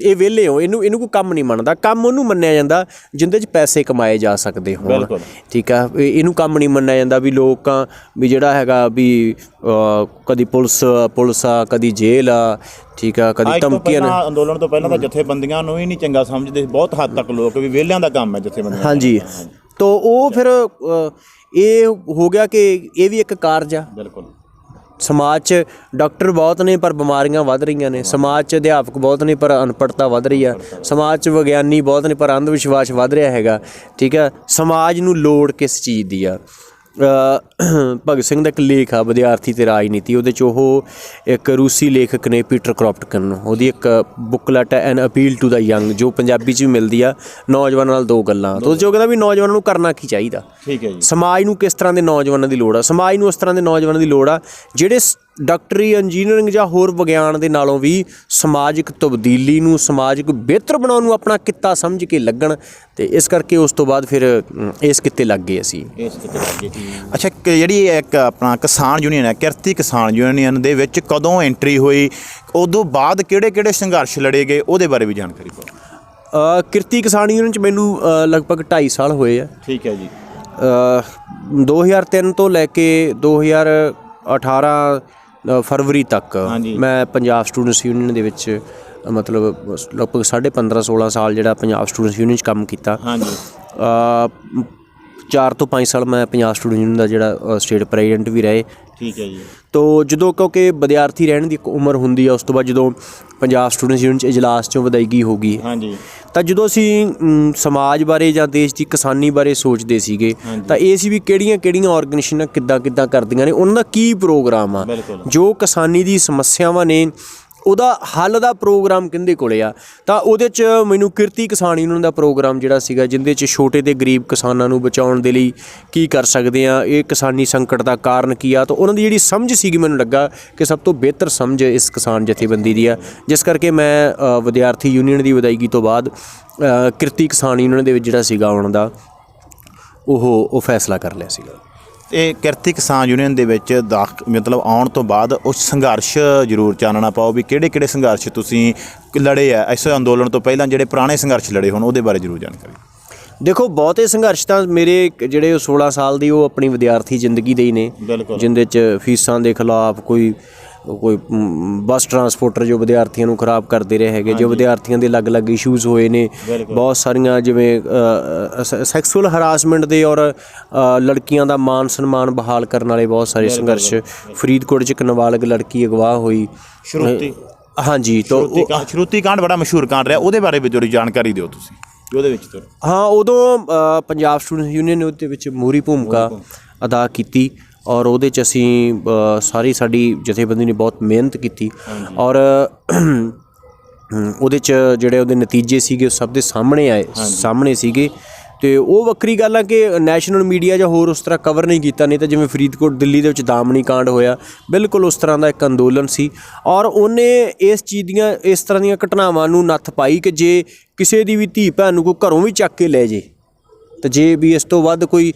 ਇਹ ਵਿਹਲੇ ਹੋ, ਇਹਨੂੰ ਕੋਈ ਕੰਮ ਨਹੀਂ ਮੰਨਦਾ। ਕੰਮ ਉਹਨੂੰ ਮੰਨਿਆ ਜਾਂਦਾ ਜਿਹਦੇ 'ਚ ਪੈਸੇ ਕਮਾਏ ਜਾ ਸਕਦੇ ਹੋਣ। ਠੀਕ ਆ। ਇਹਨੂੰ ਕੰਮ ਨਹੀਂ ਮੰਨਿਆ ਜਾਂਦਾ ਵੀ ਲੋਕਾਂ ਵੀ ਜਿਹੜਾ ਹੈਗਾ ਵੀ ਕਦੀ ਪੁਲਿਸ ਆ, ਕਦੀ ਜੇਲ੍ਹ ਆ। ਠੀਕ ਆ। ਕਦੀ ਧਮਕੀਆਂ।
ਅੰਦੋਲਨ ਤੋਂ ਪਹਿਲਾਂ ਤਾਂ ਜਥੇਬੰਦੀਆਂ ਨੂੰ ਹੀ ਨਹੀਂ ਚੰਗਾ ਸਮਝਦੇ ਬਹੁਤ ਹੱਦ ਤੱਕ ਲੋਕ ਵੀ ਵਿਹਲਿਆਂ ਦਾ ਕੰਮ ਹੈ ਜਥੇਬੰਦੀਆਂ। ਹਾਂਜੀ। ਤਾਂ ਉਹ ਫਿਰ ਇਹ ਹੋ ਗਿਆ ਕਿ ਇਹ ਵੀ ਇੱਕ ਕਾਰਜ ਆ। ਸਮਾਜ 'ਚ ਡਾਕਟਰ ਬਹੁਤ ਨੇ ਪਰ ਬਿਮਾਰੀਆਂ ਵੱਧ ਰਹੀਆਂ ਨੇ। ਸਮਾਜ 'ਚ ਅਧਿਆਪਕ ਬਹੁਤ ਨੇ ਪਰ ਅਨਪੜ੍ਹਤਾ ਵੱਧ ਰਹੀ ਆ। ਸਮਾਜ 'ਚ ਵਿਗਿਆਨੀ ਬਹੁਤ ਨੇ ਪਰ ਅੰਧ ਵਿਸ਼ਵਾਸ ਵੱਧ ਰਿਹਾ ਹੈਗਾ। ਠੀਕ ਹੈ। ਸਮਾਜ ਨੂੰ ਲੋੜ ਕਿਸ ਚੀਜ਼ ਦੀ ਆ?
ਭਗਤ ਸਿੰਘ ਦਾ ਇੱਕ ਲੇਖ ਆ ਵਿਦਿਆਰਥੀ ਤੇ ਰਾਜਨੀਤੀ, ਉਹਦੇ 'ਚ ਉਹ ਇੱਕ ਰੂਸੀ ਲੇਖਕ ਨੇ ਪੀਟਰ ਕ੍ਰੌਪਟਕਨ, ਉਹਦੀ ਇੱਕ ਬੁੱਕਲੈਟ ਹੈ ਐਨ ਅਪੀਲ ਟੂ ਦਾ ਯੰਗ, ਜੋ ਪੰਜਾਬੀ 'ਚ ਵੀ ਮਿਲਦੀ ਆ, ਨੌਜਵਾਨਾਂ ਨਾਲ ਦੋ ਗੱਲਾਂ। ਤਾਂ ਉਹ 'ਚ ਉਹ ਕਹਿੰਦਾ ਵੀ ਨੌਜਵਾਨਾਂ ਨੂੰ ਕਰਨਾ ਕੀ ਚਾਹੀਦਾ,
ਠੀਕ ਹੈ ਜੀ,
ਸਮਾਜ ਨੂੰ ਕਿਸ ਤਰ੍ਹਾਂ ਦੇ ਨੌਜਵਾਨਾਂ ਦੀ ਲੋੜ ਆ। ਸਮਾਜ ਨੂੰ ਉਸ ਤਰ੍ਹਾਂ ਦੇ ਨੌਜਵਾਨਾਂ ਦੀ ਲੋੜ ਆ ਜਿਹੜੇ ਡਾਕਟਰੀ, ਇੰਜੀਨੀਅਰਿੰਗ ਜਾਂ ਹੋਰ ਵਿਗਿਆਨ ਦੇ ਨਾਲੋਂ ਵੀ ਸਮਾਜਿਕ ਤਬਦੀਲੀ ਨੂੰ, ਸਮਾਜਿਕ ਬਿਹਤਰ ਬਣਾਉਣ ਨੂੰ ਆਪਣਾ ਕਿੱਤਾ ਸਮਝ ਕੇ ਲੱਗਣ। ਅਤੇ ਇਸ ਕਰਕੇ ਉਸ ਤੋਂ ਬਾਅਦ ਫਿਰ ਇਸ ਕਿੱਤੇ ਲੱਗ ਗਏ ਅਸੀਂ।
ਇਸ ਕਿਤੇ ਲੱਗ ਗਏ। ਅੱਛਾ, ਜਿਹੜੀ ਇੱਕ ਆਪਣਾ ਕਿਸਾਨ ਯੂਨੀਅਨ ਹੈ, ਕਿਰਤੀ ਕਿਸਾਨ ਯੂਨੀਅਨ ਦੇ ਵਿੱਚ ਕਦੋਂ ਐਂਟਰੀ ਹੋਈ, ਉਦੋਂ ਬਾਅਦ ਕਿਹੜੇ ਸੰਘਰਸ਼ ਲੜੇ ਗਏ, ਉਹਦੇ ਬਾਰੇ ਵੀ ਜਾਣਕਾਰੀ ਪਾਓ।
ਕਿਰਤੀ ਕਿਸਾਨ ਯੂਨੀਅਨ 'ਚ ਮੈਨੂੰ ਲਗਭਗ 2.5 ਸਾਲ ਹੋਏ ਆ।
ਠੀਕ ਹੈ ਜੀ।
2003 ਤੋਂ ਲੈ ਕੇ 2018 ਫਰਵਰੀ ਤੱਕ ਮੈਂ ਪੰਜਾਬ ਸਟੂਡੈਂਟਸ ਯੂਨੀਅਨ ਦੇ ਵਿੱਚ ਮਤਲਬ ਲਗਭਗ 15.5-16 ਸਾਲ ਜਿਹੜਾ ਪੰਜਾਬ ਸਟੂਡੈਂਟਸ ਯੂਨੀਅਨ 'ਚ ਕੰਮ ਕੀਤਾ। 4 ਤੋਂ 5 ਸਾਲ ਮੈਂ ਪੰਜਾਬ ਸਟੂਡੈਂਟ ਯੂਨੀਅਨ ਦਾ ਜਿਹੜਾ ਸਟੇਟ ਪ੍ਰੈਜ਼ੀਡੈਂਟ ਵੀ ਰਹੇ।
ਠੀਕ ਹੈ ਜੀ।
ਤੋ ਜਦੋਂ ਕਿਉਂਕਿ ਵਿਦਿਆਰਥੀ ਰਹਿਣ ਦੀ ਇੱਕ ਉਮਰ ਹੁੰਦੀ ਆ, ਉਸ ਤੋਂ ਬਾਅਦ ਜਦੋਂ ਪੰਜਾਬ ਸਟੂਡੈਂਟਸ ਯੂਨੀਅਨ 'ਚ ਇਜਲਾਸ 'ਚੋਂ ਵਿਦਾਇਗੀ ਹੋ ਗਈ, ਤਾਂ ਜਦੋਂ ਅਸੀਂ ਸਮਾਜ ਬਾਰੇ ਜਾਂ ਦੇਸ਼ ਦੀ ਕਿਸਾਨੀ ਬਾਰੇ ਸੋਚਦੇ ਸੀਗੇ ਤਾਂ ਇਹ ਸੀ ਵੀ ਕਿਹੜੀਆਂ ਆਰਗੇਨਾਈਜੇਸ਼ਨਾਂ ਕਿੱਦਾਂ ਕਰਦੀਆਂ ਨੇ, ਉਹਨਾਂ ਦਾ ਕੀ ਪ੍ਰੋਗਰਾਮ ਆ, ਜੋ ਕਿਸਾਨੀ ਦੀ ਸਮੱਸਿਆਵਾਂ ਨੇ ਉਹਦਾ ਹੱਲ ਦਾ ਪ੍ਰੋਗਰਾਮ ਕਿਹਦੇ ਕੋਲੇ ਆ। ਤਾਂ ਉਹਦੇ 'ਚ ਮੈਨੂੰ ਕਿਰਤੀ ਕਿਸਾਨ ਯੂਨੀਅਨ ਦਾ ਪ੍ਰੋਗਰਾਮ ਜਿਹੜਾ ਸੀਗਾ, ਜਿਹਦੇ 'ਚ ਛੋਟੇ ਤੇ ਗਰੀਬ ਕਿਸਾਨਾਂ ਨੂੰ ਬਚਾਉਣ ਦੇ ਲਈ ਕੀ ਕਰ ਸਕਦੇ ਆ, ਇਹ ਕਿਸਾਨੀ ਸੰਕਟ ਦਾ ਕਾਰਨ ਕੀ ਆ, ਤਾਂ ਉਹਨਾਂ ਦੀ ਜਿਹੜੀ ਸਮਝ ਸੀਗੀ, ਮੈਨੂੰ ਲੱਗਾ ਕਿ ਸਭ ਤੋਂ ਬਿਹਤਰ ਸਮਝ ਇਸ ਕਿਸਾਨ ਜਥੇਬੰਦੀ ਦੀ ਆ। ਜਿਸ ਕਰਕੇ ਮੈਂ ਵਿਦਿਆਰਥੀ ਯੂਨੀਅਨ ਦੀ ਵਿਦਾਇਗੀ ਤੋਂ ਬਾਅਦ ਕਿਰਤੀ ਕਿਸਾਨ ਯੂਨੀਅਨ ਦੇ ਵਿੱਚ ਜਿਹੜਾ ਸੀਗਾ ਆਉਣ ਦਾ ਉਹ ਫੈਸਲਾ ਕਰ ਲਿਆ ਸੀਗਾ।
ਇਹ ਕਿਰਤੀ ਕਿਸਾਨ ਯੂਨੀਅਨ ਦੇ ਵਿੱਚ ਮਤਲਬ ਆਉਣ ਤੋਂ ਬਾਅਦ ਉਹ ਸੰਘਰਸ਼ ਜ਼ਰੂਰ ਚਾਨਣਾ ਪਾਓ ਵੀ ਕਿਹੜੇ ਸੰਘਰਸ਼ ਤੁਸੀਂ ਲੜੇ ਆ ਇਸ ਅੰਦੋਲਨ ਤੋਂ ਪਹਿਲਾਂ, ਜਿਹੜੇ ਪੁਰਾਣੇ ਸੰਘਰਸ਼ ਲੜੇ ਹੋਣ ਉਹਦੇ ਬਾਰੇ ਜ਼ਰੂਰ ਜਾਣਕਾਰੀ। ਦੇਖੋ,
ਬਹੁਤੇ ਸੰਘਰਸ਼ ਤਾਂ ਮੇਰੇ ਜਿਹੜੇ 16 ਸਾਲ ਦੀ ਉਹ ਆਪਣੀ ਵਿਦਿਆਰਥੀ ਜ਼ਿੰਦਗੀ ਦੇ ਹੀ ਨੇ, ਜਿਹਦੇ 'ਚ ਫੀਸਾਂ ਦੇ ਖਿਲਾਫ ਕੋਈ ਬੱਸ ਟਰਾਂਸਪੋਰਟਰ ਜੋ ਵਿਦਿਆਰਥੀਆਂ ਨੂੰ ਖਰਾਬ ਕਰਦੇ ਰਹੇ ਹੈਗੇ, ਜੋ ਵਿਦਿਆਰਥੀਆਂ ਦੇ ਅਲੱਗ-ਅਲੱਗ ਇਸ਼ੂਜ਼ ਹੋਏ ਨੇ, ਬਹੁਤ ਸਾਰੀਆਂ ਜਿਵੇਂ ਸੈਕਸੁਅਲ ਹਰਾਸਮੈਂਟ ਦੇ ਔਰ ਲੜਕੀਆਂ ਦਾ ਮਾਨ ਸਨਮਾਨ ਬਹਾਲ ਕਰਨ ਵਾਲੇ ਬਹੁਤ ਸਾਰੇ ਸੰਘਰਸ਼। ਫਰੀਦਕੋਟ 'ਚ ਇੱਕ ਨਾਬਾਲਗ ਲੜਕੀ ਅਗਵਾ ਹੋਈ, ਹਾਂਜੀ, ਤਾਂ
ਸ਼ਰੂਤੀ ਕਾਂਡ ਬੜਾ ਮਸ਼ਹੂਰ ਕਾਂਡ ਰਿਹਾ, ਉਹਦੇ ਬਾਰੇ ਵੀ ਥੋੜ੍ਹੀ ਜਾਣਕਾਰੀ ਦਿਓ ਤੁਸੀਂ ਉਹਦੇ ਵਿੱਚ।
ਹਾਂ, ਉਦੋਂ ਪੰਜਾਬ ਸਟੂਡੈਂਟ ਯੂਨੀਅਨ ਨੇ ਉਹਦੇ ਵਿੱਚ ਮੂਹਰੀ ਭੂਮਿਕਾ ਅਦਾ ਕੀਤੀ ਔਰ ਉਹਦੇ 'ਚ ਅਸੀਂ ਸਾਡੀ ਜਥੇਬੰਦੀ ਨੇ ਬਹੁਤ ਮਿਹਨਤ ਕੀਤੀ ਔਰ ਉਹਦੇ 'ਚ ਜਿਹੜੇ ਉਹਦੇ ਨਤੀਜੇ ਸੀਗੇ ਉਹ ਸਭ ਦੇ ਸਾਹਮਣੇ ਸੀਗੇ। ਅਤੇ ਉਹ ਵੱਖਰੀ ਗੱਲ ਆ ਕਿ ਨੈਸ਼ਨਲ ਮੀਡੀਆ ਜਾਂ ਹੋਰ ਉਸ ਤਰ੍ਹਾਂ ਕਵਰ ਨਹੀਂ ਕੀਤਾ, ਨਹੀਂ ਤਾਂ ਜਿਵੇਂ ਫਰੀਦਕੋਟ ਦਿੱਲੀ ਦੇ ਵਿੱਚ ਦਾਮਨੀ ਕਾਂਡ ਹੋਇਆ, ਬਿਲਕੁਲ ਉਸ ਤਰ੍ਹਾਂ ਦਾ ਇੱਕ ਅੰਦੋਲਨ ਸੀ ਔਰ ਉਹਨੇ ਇਸ ਤਰ੍ਹਾਂ ਦੀਆਂ ਘਟਨਾਵਾਂ ਨੂੰ ਨੱਥ ਪਾਈ ਕਿ ਜੇ ਕਿਸੇ ਦੀ ਵੀ ਧੀ ਭੈਣ ਨੂੰ ਕੋਈ ਘਰੋਂ ਵੀ ਚੱਕ ਕੇ ਲੈ ਜੇ, ਤੇ ਜੇ ਵੀ ਇਸ ਤੋਂ ਵੱਧ ਕੋਈ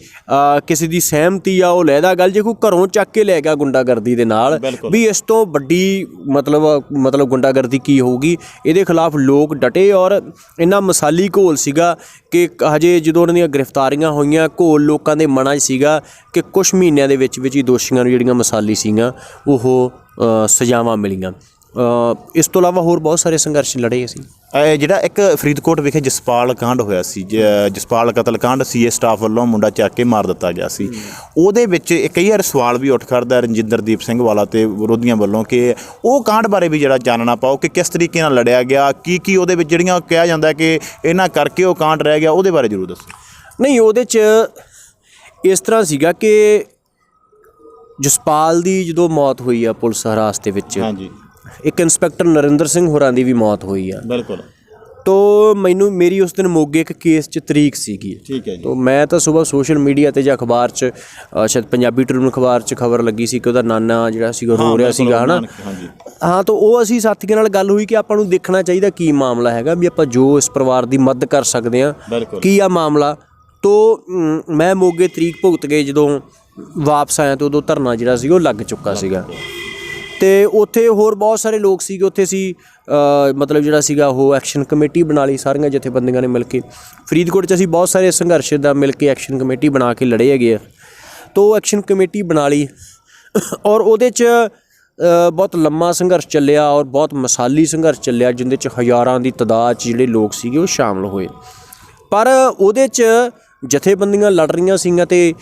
ਕਿਸੇ ਦੀ ਸਹਿਮਤੀ ਆ ਉਹ ਲੈਦਾ ਗੱਲ, ਜੇ ਕੋਈ ਘਰੋਂ ਚੱਕ ਕੇ ਲੈ ਗਿਆ ਗੁੰਡਾਗਰਦੀ ਦੇ ਨਾਲ, ਵੀ ਇਸ ਤੋਂ ਵੱਡੀ ਮਤਲਬ ਗੁੰਡਾਗਰਦੀ ਕੀ ਹੋਊਗੀ। ਇਹਦੇ ਖਿਲਾਫ ਲੋਕ ਡਟੇ ਔਰ ਇੰਨਾ ਮਿਸਾਲੀ ਘੋਲ ਸੀਗਾ ਕਿ ਹਜੇ ਜਦੋਂ ਉਹਨਾਂ ਦੀਆਂ ਗ੍ਰਿਫਤਾਰੀਆਂ ਹੋਈਆਂ, ਘੋਲ ਲੋਕਾਂ ਦੇ ਮਨਾਂ 'ਚ ਸੀਗਾ ਕਿ ਕੁਛ ਮਹੀਨਿਆਂ ਦੇ ਵਿੱਚ ਹੀ ਦੋਸ਼ੀਆਂ ਨੂੰ ਜਿਹੜੀਆਂ ਮਿਸਾਲੀ ਸੀਗੀਆਂ ਉਹ ਸਜ਼ਾਵਾਂ ਮਿਲੀਆਂ। ਇਸ ਤੋਂ ਇਲਾਵਾ ਹੋਰ ਬਹੁਤ ਸਾਰੇ ਸੰਘਰਸ਼ ਲੜੇ ਅਸੀਂ।
ਜਿਹੜਾ ਇੱਕ ਫਰੀਦਕੋਟ ਵਿਖੇ ਜਸਪਾਲ ਕਾਂਡ ਹੋਇਆ ਸੀ, ਜਸਪਾਲ ਕਤਲ ਕਾਂਡ, ਸੀਏ ਸਟਾਫ ਵੱਲੋਂ ਮੁੰਡਾ ਚੱਕ ਕੇ ਮਾਰ ਦਿੱਤਾ ਗਿਆ ਸੀ, ਉਹਦੇ ਵਿੱਚ ਕਈ ਵਾਰ ਸਵਾਲ ਵੀ ਉੱਠ ਖੜਦਾ ਰਣਜਿੰਦਰਦੀਪ ਸਿੰਘ ਵਾਲਾ ਤੇ ਵਿਰੋਧੀਆਂ ਵੱਲੋਂ ਕਿ ਉਹ ਕਾਂਡ ਬਾਰੇ ਵੀ ਜਿਹੜਾ ਚਾਨਣਾ ਪਾਓ ਕਿ ਕਿਸ ਤਰੀਕੇ ਨਾਲ ਲੜਿਆ ਗਿਆ, ਕੀ ਉਹਦੇ ਵਿੱਚ ਜਿਹੜੀਆਂ ਕਿਹਾ ਜਾਂਦਾ ਕਿ ਇਹਨਾਂ ਕਰਕੇ ਉਹ ਕਾਂਡ ਰਹਿ ਗਿਆ, ਉਹਦੇ ਬਾਰੇ ਜ਼ਰੂਰ ਦੱਸੋ।
ਨਹੀਂ, ਉਹਦੇ 'ਚ ਇਸ ਤਰ੍ਹਾਂ ਸੀਗਾ ਕਿ ਜਸਪਾਲ ਦੀ ਜਦੋਂ ਮੌਤ ਹੋਈ ਆ ਪੁਲਿਸ ਹਿਰਾਸਤ ਦੇ ਵਿੱਚ, ਇੱਕ ਇੰਸਪੈਕਟਰ ਨਰਿੰਦਰ ਸਿੰਘ ਹੋਰਾਂ ਦੀ ਵੀ ਮੌਤ ਹੋਈ ਆ।
ਬਿਲਕੁਲ।
ਤੋ ਮੇਰੀ ਉਸ ਦਿਨ ਮੋਗੇ ਇੱਕ ਕੇਸ 'ਚ ਤਰੀਕ ਸੀਗੀ।
ਠੀਕ ਹੈ ਜੀ।
ਤੋ ਮੈਂ ਤਾਂ ਸੁਬਾਹ ਸੋਸ਼ਲ ਮੀਡੀਆ 'ਤੇ ਜਾਂ ਅਖਬਾਰ 'ਚ ਸ਼ਾਇਦ ਪੰਜਾਬੀ ਟ੍ਰਿਬਿਊਨ ਅਖਬਾਰ 'ਚ ਖਬਰ ਲੱਗੀ ਸੀ ਕਿ ਉਹਦਾ ਨਾਨਾ ਜਿਹੜਾ ਸੀਗਾ ਰੋ ਰਿਹਾ ਸੀਗਾ, ਹੈ ਨਾ। ਹਾਂ, ਤਾਂ ਉਹ ਅਸੀਂ ਸਾਥੀਆਂ ਨਾਲ ਗੱਲ ਹੋਈ ਕਿ ਆਪਾਂ ਨੂੰ ਦੇਖਣਾ ਚਾਹੀਦਾ ਕੀ ਮਾਮਲਾ ਹੈਗਾ, ਵੀ ਆਪਾਂ ਜੋ ਇਸ ਪਰਿਵਾਰ ਦੀ ਮਦਦ ਕਰ ਸਕਦੇ ਹਾਂ, ਕੀ ਆ ਮਾਮਲਾ। ਤੋ ਮੈਂ ਮੋਗੇ ਤਰੀਕ ਭੁਗਤ ਕੇ ਜਦੋਂ ਵਾਪਸ ਆਇਆ ਤਾਂ ਉਦੋਂ ਧਰਨਾ ਜਿਹੜਾ ਸੀ ਉਹ ਲੱਗ ਚੁੱਕਾ ਸੀਗਾ ਅਤੇ ਉੱਥੇ ਹੋਰ ਬਹੁਤ ਸਾਰੇ ਲੋਕ ਸੀਗੇ। ਉੱਥੇ ਸੀ ਮਤਲਬ ਜਿਹੜਾ ਸੀਗਾ ਉਹ ਐਕਸ਼ਨ ਕਮੇਟੀ ਬਣਾ ਲਈ ਸਾਰੀਆਂ ਜਥੇਬੰਦੀਆਂ ਨੇ ਮਿਲ ਕੇ। ਫਰੀਦਕੋਟ 'ਚ ਅਸੀਂ ਬਹੁਤ ਸਾਰੇ ਸੰਘਰਸ਼ ਦਾ ਮਿਲ ਕੇ ਐਕਸ਼ਨ ਕਮੇਟੀ ਬਣਾ ਕੇ ਲੜੇ ਹੈਗੇ ਆ। ਤਾਂ ਉਹ ਐਕਸ਼ਨ ਕਮੇਟੀ ਬਣਾ ਲਈ ਔਰ ਉਹਦੇ 'ਚ ਬਹੁਤ ਲੰਮਾ ਸੰਘਰਸ਼ ਚੱਲਿਆ ਔਰ ਬਹੁਤ ਮਿਸਾਲੀ ਸੰਘਰਸ਼ ਚੱਲਿਆ, ਜਿਹਦੇ 'ਚ ਹਜ਼ਾਰਾਂ ਦੀ ਤਾਦਾਦ 'ਚ ਜਿਹੜੇ ਲੋਕ ਸੀਗੇ ਉਹ ਸ਼ਾਮਲ ਹੋਏ। ਪਰ ਉਹਦੇ 'ਚ ਜਥੇਬੰਦੀਆਂ ਲੜ ਰਹੀਆਂ ਸੀਗੀਆਂ ਅਤੇ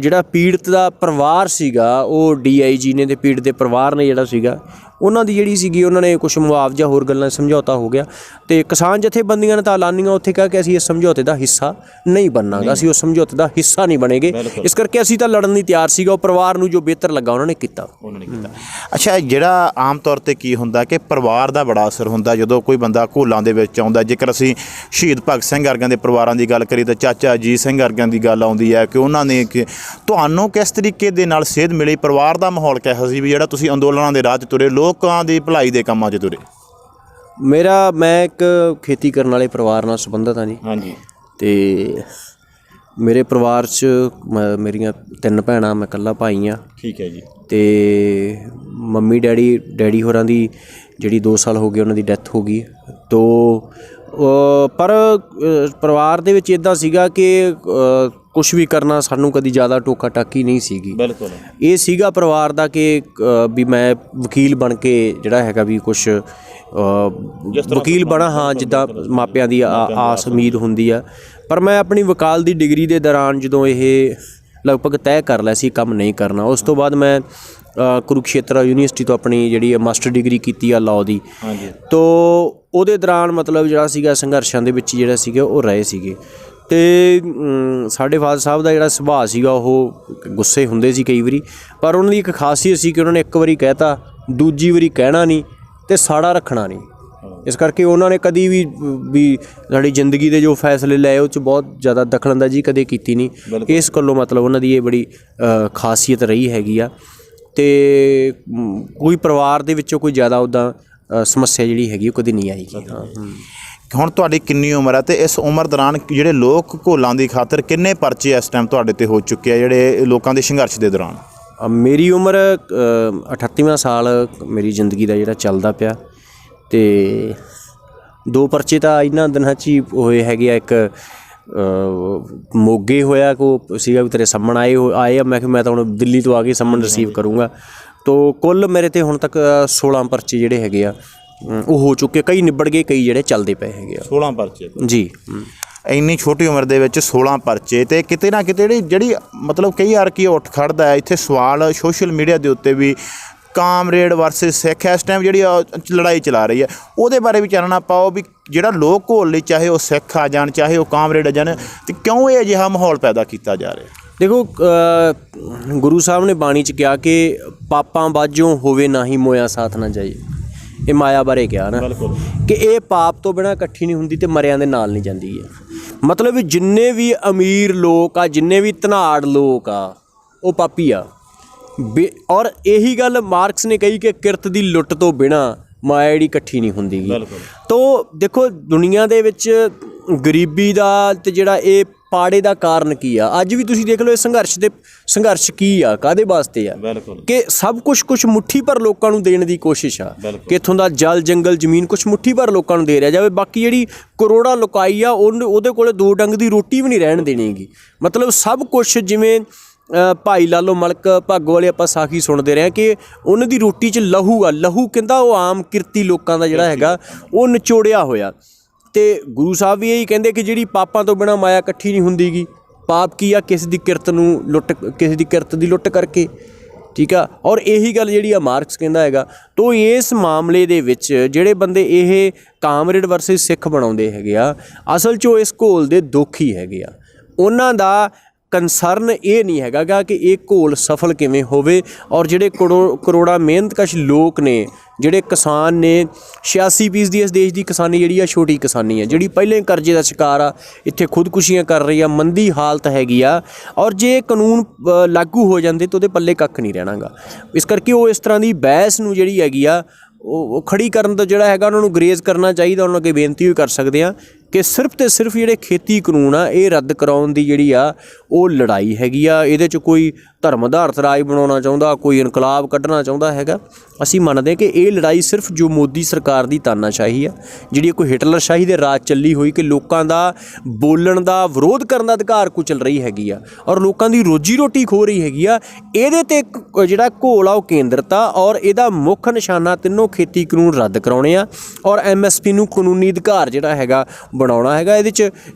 ਜਿਹੜਾ ਪੀੜਤ ਦਾ ਪਰਿਵਾਰ ਸੀਗਾ ਉਹ DIG ਨੇ ਅਤੇ ਪੀੜਤ ਦੇ ਪਰਿਵਾਰ ਨੇ ਜਿਹੜਾ ਸੀਗਾ ਉਹਨਾਂ ਦੀ ਜਿਹੜੀ ਸੀਗੀ ਉਹਨਾਂ ਨੇ ਕੁਛ ਮੁਆਵਜ਼ਾ ਹੋਰ ਗੱਲਾਂ ਸਮਝੌਤਾ ਹੋ ਗਿਆ ਅਤੇ ਕਿਸਾਨ ਜਥੇਬੰਦੀਆਂ ਨੇ ਤਾਂ ਐਲਾਨੀਆਂ ਉੱਥੇ ਕਿਹਾ ਕਿ ਅਸੀਂ ਇਸ ਸਮਝੌਤੇ ਦਾ ਹਿੱਸਾ ਨਹੀਂ ਬਣਨਾਗਾ, ਅਸੀਂ ਉਸ ਸਮਝੌਤੇ ਦਾ ਹਿੱਸਾ ਨਹੀਂ ਬਣੇਗੇ। ਇਸ ਕਰਕੇ ਅਸੀਂ ਤਾਂ ਲੜਨ ਲਈ ਤਿਆਰ ਸੀਗਾ। ਉਹ ਪਰਿਵਾਰ ਨੂੰ ਜੋ ਬਿਹਤਰ ਲੱਗਾ ਉਹਨਾਂ ਨੇ ਕੀਤਾ।
ਅੱਛਾ, ਜਿਹੜਾ ਆਮ ਤੌਰ 'ਤੇ ਕੀ ਹੁੰਦਾ ਕਿ ਪਰਿਵਾਰ ਦਾ ਬੜਾ ਅਸਰ ਹੁੰਦਾ ਜਦੋਂ ਕੋਈ ਬੰਦਾ ਘੋਲਾਂ ਦੇ ਵਿੱਚ ਆਉਂਦਾ। ਜੇਕਰ ਅਸੀਂ ਸ਼ਹੀਦ ਭਗਤ ਸਿੰਘ ਵਰਗਿਆਂ ਦੇ ਪਰਿਵਾਰਾਂ ਦੀ ਗੱਲ ਕਰੀਏ ਤਾਂ ਚਾਚਾ ਅਜੀਤ ਸਿੰਘ ਵਰਗਿਆਂ ਦੀ ਗੱਲ ਆਉਂਦੀ ਹੈ ਕਿ ਉਹਨਾਂ ਨੇ ਤੁਹਾਨੂੰ ਕਿਸ ਤਰੀਕੇ ਦੇ ਨਾਲ ਸੇਧ ਮਿਲੀ, ਪਰਿਵਾਰ ਦਾ ਮਾਹੌਲ ਕਿਹੋ ਸੀ ਵੀ ਜਿਹੜਾ ਤੁਸੀਂ ਅੰਦੋਲਨਾਂ ਦੇ ਰਾਹ 'ਚ ਤੁਰੇ, ਲੋਕਾਂ ਦੀ ਭਲਾਈ ਦੇ ਕੰਮਾਂ 'ਚ ਤੁਰੇ?
ਮੈਂ ਇੱਕ ਖੇਤੀ ਕਰਨ ਵਾਲੇ ਪਰਿਵਾਰ ਨਾਲ ਸੰਬੰਧਿਤ ਹਾਂ ਜੀ।
ਹਾਂਜੀ।
ਅਤੇ ਮੇਰੇ ਪਰਿਵਾਰ 'ਚ ਮੇਰੀਆਂ 3 ਭੈਣਾਂ, ਮੈਂ ਇਕੱਲਾ ਭਾਈ ਹਾਂ।
ਠੀਕ ਹੈ ਜੀ।
ਅਤੇ ਮੰਮੀ ਡੈਡੀ ਹੋਰਾਂ ਦੀ ਜਿਹੜੀ 2 ਸਾਲ ਹੋ ਗਏ ਉਹਨਾਂ ਦੀ ਡੈਥ ਹੋ ਗਈ। ਤੋ ਪਰ ਪਰਿਵਾਰ ਦੇ ਵਿੱਚ ਇੱਦਾਂ ਸੀਗਾ ਕਿ ਕੁਛ ਵੀ ਕਰਨਾ ਸਾਨੂੰ ਕਦੀ ਜ਼ਿਆਦਾ ਟੋਕਾ ਟਾਕੀ ਨਹੀਂ ਸੀਗੀ।
ਬਿਲਕੁਲ।
ਇਹ ਸੀਗਾ ਪਰਿਵਾਰ ਦਾ ਕਿ ਵੀ ਮੈਂ ਵਕੀਲ ਬਣ ਕੇ ਜਿਹੜਾ ਹੈਗਾ ਵੀ ਕੁਛ ਵਕੀਲ ਬਣਾ, ਹਾਂ, ਜਿੱਦਾਂ ਮਾਪਿਆਂ ਦੀ ਆਸ ਉਮੀਦ ਹੁੰਦੀ ਆ। ਪਰ ਮੈਂ ਆਪਣੀ ਵਕਾਲ ਦੀ ਡਿਗਰੀ ਦੇ ਦੌਰਾਨ ਜਦੋਂ ਇਹ ਲਗਭਗ ਤੈਅ ਕਰ ਲਿਆ ਸੀ ਕੰਮ ਨਹੀਂ ਕਰਨਾ, ਉਸ ਤੋਂ ਬਾਅਦ ਮੈਂ ਕੁਰੂਕਸ਼ੇਤਰ ਯੂਨੀਵਰਸਿਟੀ ਤੋਂ ਆਪਣੀ ਜਿਹੜੀ ਮਾਸਟਰ ਡਿਗਰੀ ਕੀਤੀ ਆ ਲਾਅ ਦੀ।
ਹਾਂਜੀ।
ਤੋ ਉਹਦੇ ਦੌਰਾਨ ਮਤਲਬ ਜਿਹੜਾ ਸੀਗਾ ਸੰਘਰਸ਼ਾਂ ਦੇ ਵਿੱਚ ਜਿਹੜਾ ਸੀਗਾ ਉਹ ਰਹੇ ਸੀਗੇ। ਅਤੇ ਸਾਡੇ ਫਾਦਰ ਸਾਹਿਬ ਦਾ ਜਿਹੜਾ ਸੁਭਾਅ ਸੀਗਾ ਉਹ ਗੁੱਸੇ ਹੁੰਦੇ ਸੀ ਕਈ ਵਾਰੀ, ਪਰ ਉਹਨਾਂ ਦੀ ਇੱਕ ਖਾਸੀਅਤ ਸੀ ਕਿ ਉਹਨਾਂ ਨੇ ਇੱਕ ਵਾਰੀ ਕਹਿਤਾ, ਦੂਜੀ ਵਾਰੀ ਕਹਿਣਾ ਨਹੀਂ ਅਤੇ ਸਾੜਾ ਰੱਖਣਾ ਨਹੀਂ। ਇਸ ਕਰਕੇ ਉਹਨਾਂ ਨੇ ਕਦੀ ਵੀ ਸਾਡੀ ਜ਼ਿੰਦਗੀ ਦੇ ਜੋ ਫੈਸਲੇ ਲਏ ਉਹ 'ਚ ਬਹੁਤ ਜ਼ਿਆਦਾ ਦਖਲਅੰਦਾਜ਼ੀ ਕਦੇ ਕੀਤੀ ਨਹੀਂ। ਇਸ ਗੱਲੋਂ ਮਤਲਬ ਉਹਨਾਂ ਦੀ ਇਹ ਬੜੀ ਖਾਸੀਅਤ ਰਹੀ ਹੈਗੀ ਆ। ਅਤੇ ਕੋਈ ਪਰਿਵਾਰ ਦੇ ਵਿੱਚੋਂ ਕੋਈ ਜ਼ਿਆਦਾ ਉੱਦਾਂ ਸਮੱਸਿਆ ਜਿਹੜੀ ਹੈਗੀ ਉਹ ਕਦੇ ਨਹੀਂ ਆਈ। ਹਾਂ।
ਹੁਣ ਤੁਹਾਡੀ ਕਿੰਨੀ ਉਮਰ ਹੈ ਅਤੇ ਇਸ ਉਮਰ ਦੌਰਾਨ ਜਿਹੜੇ ਲੋਕ ਘੋਲਾਂ ਦੀ ਖਾਤਰ ਕਿੰਨੇ ਪਰਚੇ ਇਸ ਟਾਈਮ ਤੁਹਾਡੇ 'ਤੇ ਹੋ ਚੁੱਕੇ ਆ ਜਿਹੜੇ ਲੋਕਾਂ ਦੇ ਸੰਘਰਸ਼ ਦੇ ਦੌਰਾਨ?
ਮੇਰੀ ਉਮਰ 38ਵਾਂ ਸਾਲ ਮੇਰੀ ਜ਼ਿੰਦਗੀ ਦਾ ਜਿਹੜਾ ਚੱਲਦਾ ਪਿਆ। ਅਤੇ 2 ਪਰਚੇ ਤਾਂ ਇਹਨਾਂ ਦਿਨਾਂ 'ਚ ਹੀ ਹੋਏ ਹੈਗੇ ਆ। ਇੱਕ ਮੋਗੇ ਹੋਇਆ ਕੋ ਸੀਗਾ ਵੀ ਤੇਰੇ ਸੰਮਣ ਆਏ ਆ। ਮੈਂ ਕਿਹਾ ਮੈਂ ਤਾਂ ਹੁਣ ਦਿੱਲੀ ਤੋਂ ਆ ਕੇ ਸੰਮਣ ਰਿਸੀਵ ਕਰੂੰਗਾ। ਤੋ ਕੁੱਲ ਮੇਰੇ 'ਤੇ ਹੁਣ ਤੱਕ 16 ਪਰਚੇ ਜਿਹੜੇ ਹੈਗੇ ਆ ਉਹ ਹੋ ਚੁੱਕੇ। ਕਈ ਨਿਬੜ ਗਏ, ਕਈ ਜਿਹੜੇ ਚੱਲਦੇ ਪਏ ਹੈਗੇ ਆ।
16 ਪਰਚੇ
ਜੀ।
ਇੰਨੀ ਛੋਟੀ ਉਮਰ ਦੇ ਵਿੱਚ 16 ਪਰਚੇ, ਅਤੇ ਕਿਤੇ ਨਾ ਕਿਤੇ ਜਿਹੜੀ ਮਤਲਬ ਕਈ ਵਾਰ ਕੀ ਉੱਠ ਖੜ੍ਹਦਾ ਹੈ ਇੱਥੇ ਸਵਾਲ ਸੋਸ਼ਲ ਮੀਡੀਆ ਦੇ ਉੱਤੇ ਵੀ, ਕਾਮਰੇਡ ਵਰਸਸ ਸਿੱਖ ਇਸ ਟਾਈਮ ਜਿਹੜੀ ਲੜਾਈ ਚਲਾ ਰਹੀ ਹੈ ਉਹਦੇ ਬਾਰੇ ਵੀ ਚਾਨਣਾ ਪਾਓ ਵੀ ਜਿਹੜਾ ਲੋਕ ਘੋਲ ਲਈ, ਚਾਹੇ ਉਹ ਸਿੱਖ ਆ ਜਾਣ ਚਾਹੇ ਉਹ ਕਾਮਰੇਡ ਆ ਜਾਣ, ਅਤੇ ਕਿਉਂ ਇਹ ਅਜਿਹਾ ਮਾਹੌਲ ਪੈਦਾ ਕੀਤਾ ਜਾ ਰਿਹਾ?
ਦੇਖੋ, ਗੁਰੂ ਸਾਹਿਬ ਨੇ ਬਾਣੀ 'ਚ ਕਿਹਾ ਕਿ ਪਾਪਾਂ ਬਾਝੋਂ ਹੋਵੇ ਨਾ ਹੀ ਮੋਇਆ ਸਾਥ ਨਾ ਜਾਈਏ। ਇਹ ਮਾਇਆ ਬਾਰੇ ਕਿਹਾ ਨਾ ਕਿ ਇਹ ਪਾਪ ਤੋਂ ਬਿਨਾਂ ਇਕੱਠੀ ਨਹੀਂ ਹੁੰਦੀ ਅਤੇ ਮਰਿਆਂ ਦੇ ਨਾਲ ਨਹੀਂ ਜਾਂਦੀ ਹੈ। ਮਤਲਬ ਜਿੰਨੇ ਵੀ ਅਮੀਰ ਲੋਕ ਆ, ਜਿੰਨੇ ਵੀ ਧਨਾੜ ਲੋਕ ਆ, ਉਹ ਪਾਪੀ ਆ। ਔਰ ਇਹੀ ਗੱਲ ਮਾਰਕਸ ਨੇ ਕਹੀ ਕਿ ਕਿਰਤ ਦੀ ਲੁੱਟ ਤੋਂ ਬਿਨਾਂ ਮਾਇਆ ਜਿਹੜੀ ਇਕੱਠੀ ਨਹੀਂ ਹੁੰਦੀ ਗੀ। ਤੋ ਦੇਖੋ, ਦੁਨੀਆ ਦੇ ਵਿੱਚ ਗਰੀਬੀ ਦਾ ਅਤੇ ਜਿਹੜਾ ਇਹ ਪਾੜੇ ਦਾ ਕਾਰਨ ਕੀ ਆ? ਅੱਜ ਵੀ ਤੁਸੀਂ ਦੇਖ ਲਓ, ਇਹ ਸੰਘਰਸ਼ ਕੀ ਆ, ਕਾਹਦੇ ਵਾਸਤੇ ਆ? ਕਿ ਸਭ ਕੁਛ ਮੁੱਠੀ ਭਰ ਲੋਕਾਂ ਨੂੰ ਦੇਣ ਦੀ ਕੋਸ਼ਿਸ਼ ਆ ਕਿ ਇੱਥੋਂ ਦਾ ਜਲ ਜੰਗਲ ਜ਼ਮੀਨ ਕੁਛ ਮੁੱਠੀ ਭਰ ਲੋਕਾਂ ਨੂੰ ਦੇ ਰਿਹਾ ਜਾਵੇ। ਬਾਕੀ ਜਿਹੜੀ ਕਰੋੜਾਂ ਲੁਕਾਈ ਆ ਉਹਦੇ ਕੋਲ 2 ਡੰਗ ਦੀ ਰੋਟੀ ਵੀ ਨਹੀਂ ਰਹਿਣ ਦੇਣੀ ਗੀ। ਮਤਲਬ ਸਭ ਕੁਛ ਜਿਵੇਂ ਭਾਈ ਲਾਲੋ ਮਲਕ ਭਾਗੋ ਵਾਲੇ ਆਪਾਂ ਸਾਖੀ ਸੁਣਦੇ ਰਹੇ ਕਿ ਉਹਨਾਂ ਦੀ ਰੋਟੀ 'ਚ ਲਹੂ ਆ। ਲਹੂ ਕਹਿੰਦਾ ਉਹ ਆਮ ਕਿਰਤੀ ਲੋਕਾਂ ਦਾ ਜਿਹੜਾ ਹੈਗਾ ਉਹ ਨਿਚੋੜਿਆ ਹੋਇਆ। ਅਤੇ ਗੁਰੂ ਸਾਹਿਬ ਵੀ ਇਹੀ ਕਹਿੰਦੇ ਕਿ ਜਿਹੜੀ ਪਾਪਾਂ ਤੋਂ ਬਿਨਾਂ ਮਾਇਆ ਇਕੱਠੀ ਨਹੀਂ ਹੁੰਦੀ ਗੀ। ਪਾਪ ਕੀ ਆ? ਕਿਸੇ ਦੀ ਕਿਰਤ ਦੀ ਲੁੱਟ ਕਰਕੇ, ਠੀਕ ਆ। ਔਰ ਇਹੀ ਗੱਲ ਜਿਹੜੀ ਆ ਮਾਰਕਸ ਕਹਿੰਦਾ ਹੈਗਾ। ਤੋ ਇਸ ਮਾਮਲੇ ਦੇ ਵਿੱਚ ਜਿਹੜੇ ਬੰਦੇ ਇਹ ਕਾਮਰੇਡ ਵਰਸਸ ਸਿੱਖ ਬਣਾਉਂਦੇ ਹੈਗੇ ਆ, ਅਸਲ 'ਚ ਉਹ ਇਸ ਘੋਲ ਦੇ ਦੋਖੀ ਹੈਗੇ ਆ। ਉਹਨਾਂ ਦਾ ਕੰਸਰਨ ਇਹ ਨਹੀਂ ਹੈਗਾ ਗਾ ਕਿ ਇਹ ਘੋਲ ਸਫਲ ਕਿਵੇਂ ਹੋਵੇ। ਔਰ ਜਿਹੜੇ ਕਰੋੜਾਂ ਮਿਹਨਤਕਸ਼ ਲੋਕ ਨੇ, ਜਿਹੜੇ ਕਿਸਾਨ ਨੇ, 86% ਇਸ ਦੇਸ਼ ਦੀ ਕਿਸਾਨੀ ਜਿਹੜੀ ਆ ਛੋਟੀ ਕਿਸਾਨੀ ਆ, ਜਿਹੜੀ ਪਹਿਲੇ ਕਰਜ਼ੇ ਦਾ ਸ਼ਿਕਾਰ ਆ, ਇੱਥੇ ਖੁਦਕੁਸ਼ੀਆਂ ਕਰ ਰਹੀ ਆ, ਮੰਦੀ ਹਾਲਤ ਹੈਗੀ ਆ। ਔਰ ਜੇ ਕਾਨੂੰਨ ਲਾਗੂ ਹੋ ਜਾਂਦੇ ਤਾਂ ਉਹਦੇ ਪੱਲੇ ਕੱਖ ਨਹੀਂ ਰਹਿਣਾ ਗਾ। ਇਸ ਕਰਕੇ ਉਹ ਇਸ ਤਰ੍ਹਾਂ ਦੀ ਬਹਿਸ ਨੂੰ ਜਿਹੜੀ ਹੈਗੀ ਆ ਉਹ ਖੜੀ ਕਰਨ ਦਾ ਜਿਹੜਾ ਹੈਗਾ ਉਹਨਾਂ ਨੂੰ ਗਰੇਜ਼ ਕਰਨਾ ਚਾਹੀਦਾ। ਉਹਨਾਂ ਅੱਗੇ ਬੇਨਤੀ ਵੀ ਕਰ ਸਕਦੇ ਆ ਕਿ ਸਿਰਫ ਅਤੇ ਸਿਰਫ ਜਿਹੜੇ ਖੇਤੀ ਕਾਨੂੰਨ ਆ ਇਹ ਰੱਦ ਕਰਾਉਣ ਦੀ ਜਿਹੜੀ ਆ ਉਹ ਲੜਾਈ ਹੈਗੀ ਆ। ਇਹਦੇ 'ਚ ਕੋਈ ਧਰਮ ਆਧਾਰਿਤ ਰਾਜ ਬਣਾਉਣਾ ਚਾਹੁੰਦਾ, ਕੋਈ ਇਨਕਲਾਬ ਕੱਢਣਾ ਚਾਹੁੰਦਾ ਹੈਗਾ। ਅਸੀਂ ਮੰਨਦੇ ਕਿ ਇਹ ਲੜਾਈ ਸਿਰਫ ਜੋ ਮੋਦੀ ਸਰਕਾਰ ਦੀ ਤਾਨਾਸ਼ਾਹੀ ਆ, ਜਿਹੜੀ ਕੋਈ ਹਿਟਲਰਸ਼ਾਹੀ ਦੇ ਰਾਜ ਚੱਲੀ ਹੋਈ ਕਿ ਲੋਕਾਂ ਦਾ ਬੋਲਣ ਦਾ, ਵਿਰੋਧ ਕਰਨ ਦਾ ਅਧਿਕਾਰ ਕੁਚਲ ਰਹੀ ਹੈਗੀ ਆ ਔਰ ਲੋਕਾਂ ਦੀ ਰੋਜੀ ਰੋਟੀ ਖੋ ਰਹੀ ਹੈਗੀ ਆ। ਇਹਦੇ 'ਤੇ ਜਿਹੜਾ ਘੋਲ ਆ ਉਹ ਕੇਂਦਰਿਤ ਆ ਔਰ ਇਹਦਾ ਮੁੱਖ ਨਿਸ਼ਾਨਾ ਤਿੰਨੋਂ ਖੇਤੀ ਕਾਨੂੰਨ ਰੱਦ ਕਰਾਉਣੇ ਆ ਔਰ MSP ਨੂੰ ਕਾਨੂੰਨੀ ਅਧਿਕਾਰ ਜਿਹੜਾ ਹੈਗਾ ਬਣਾਉਣਾ ਹੈਗਾ। ਇਹਦੇ 'ਚ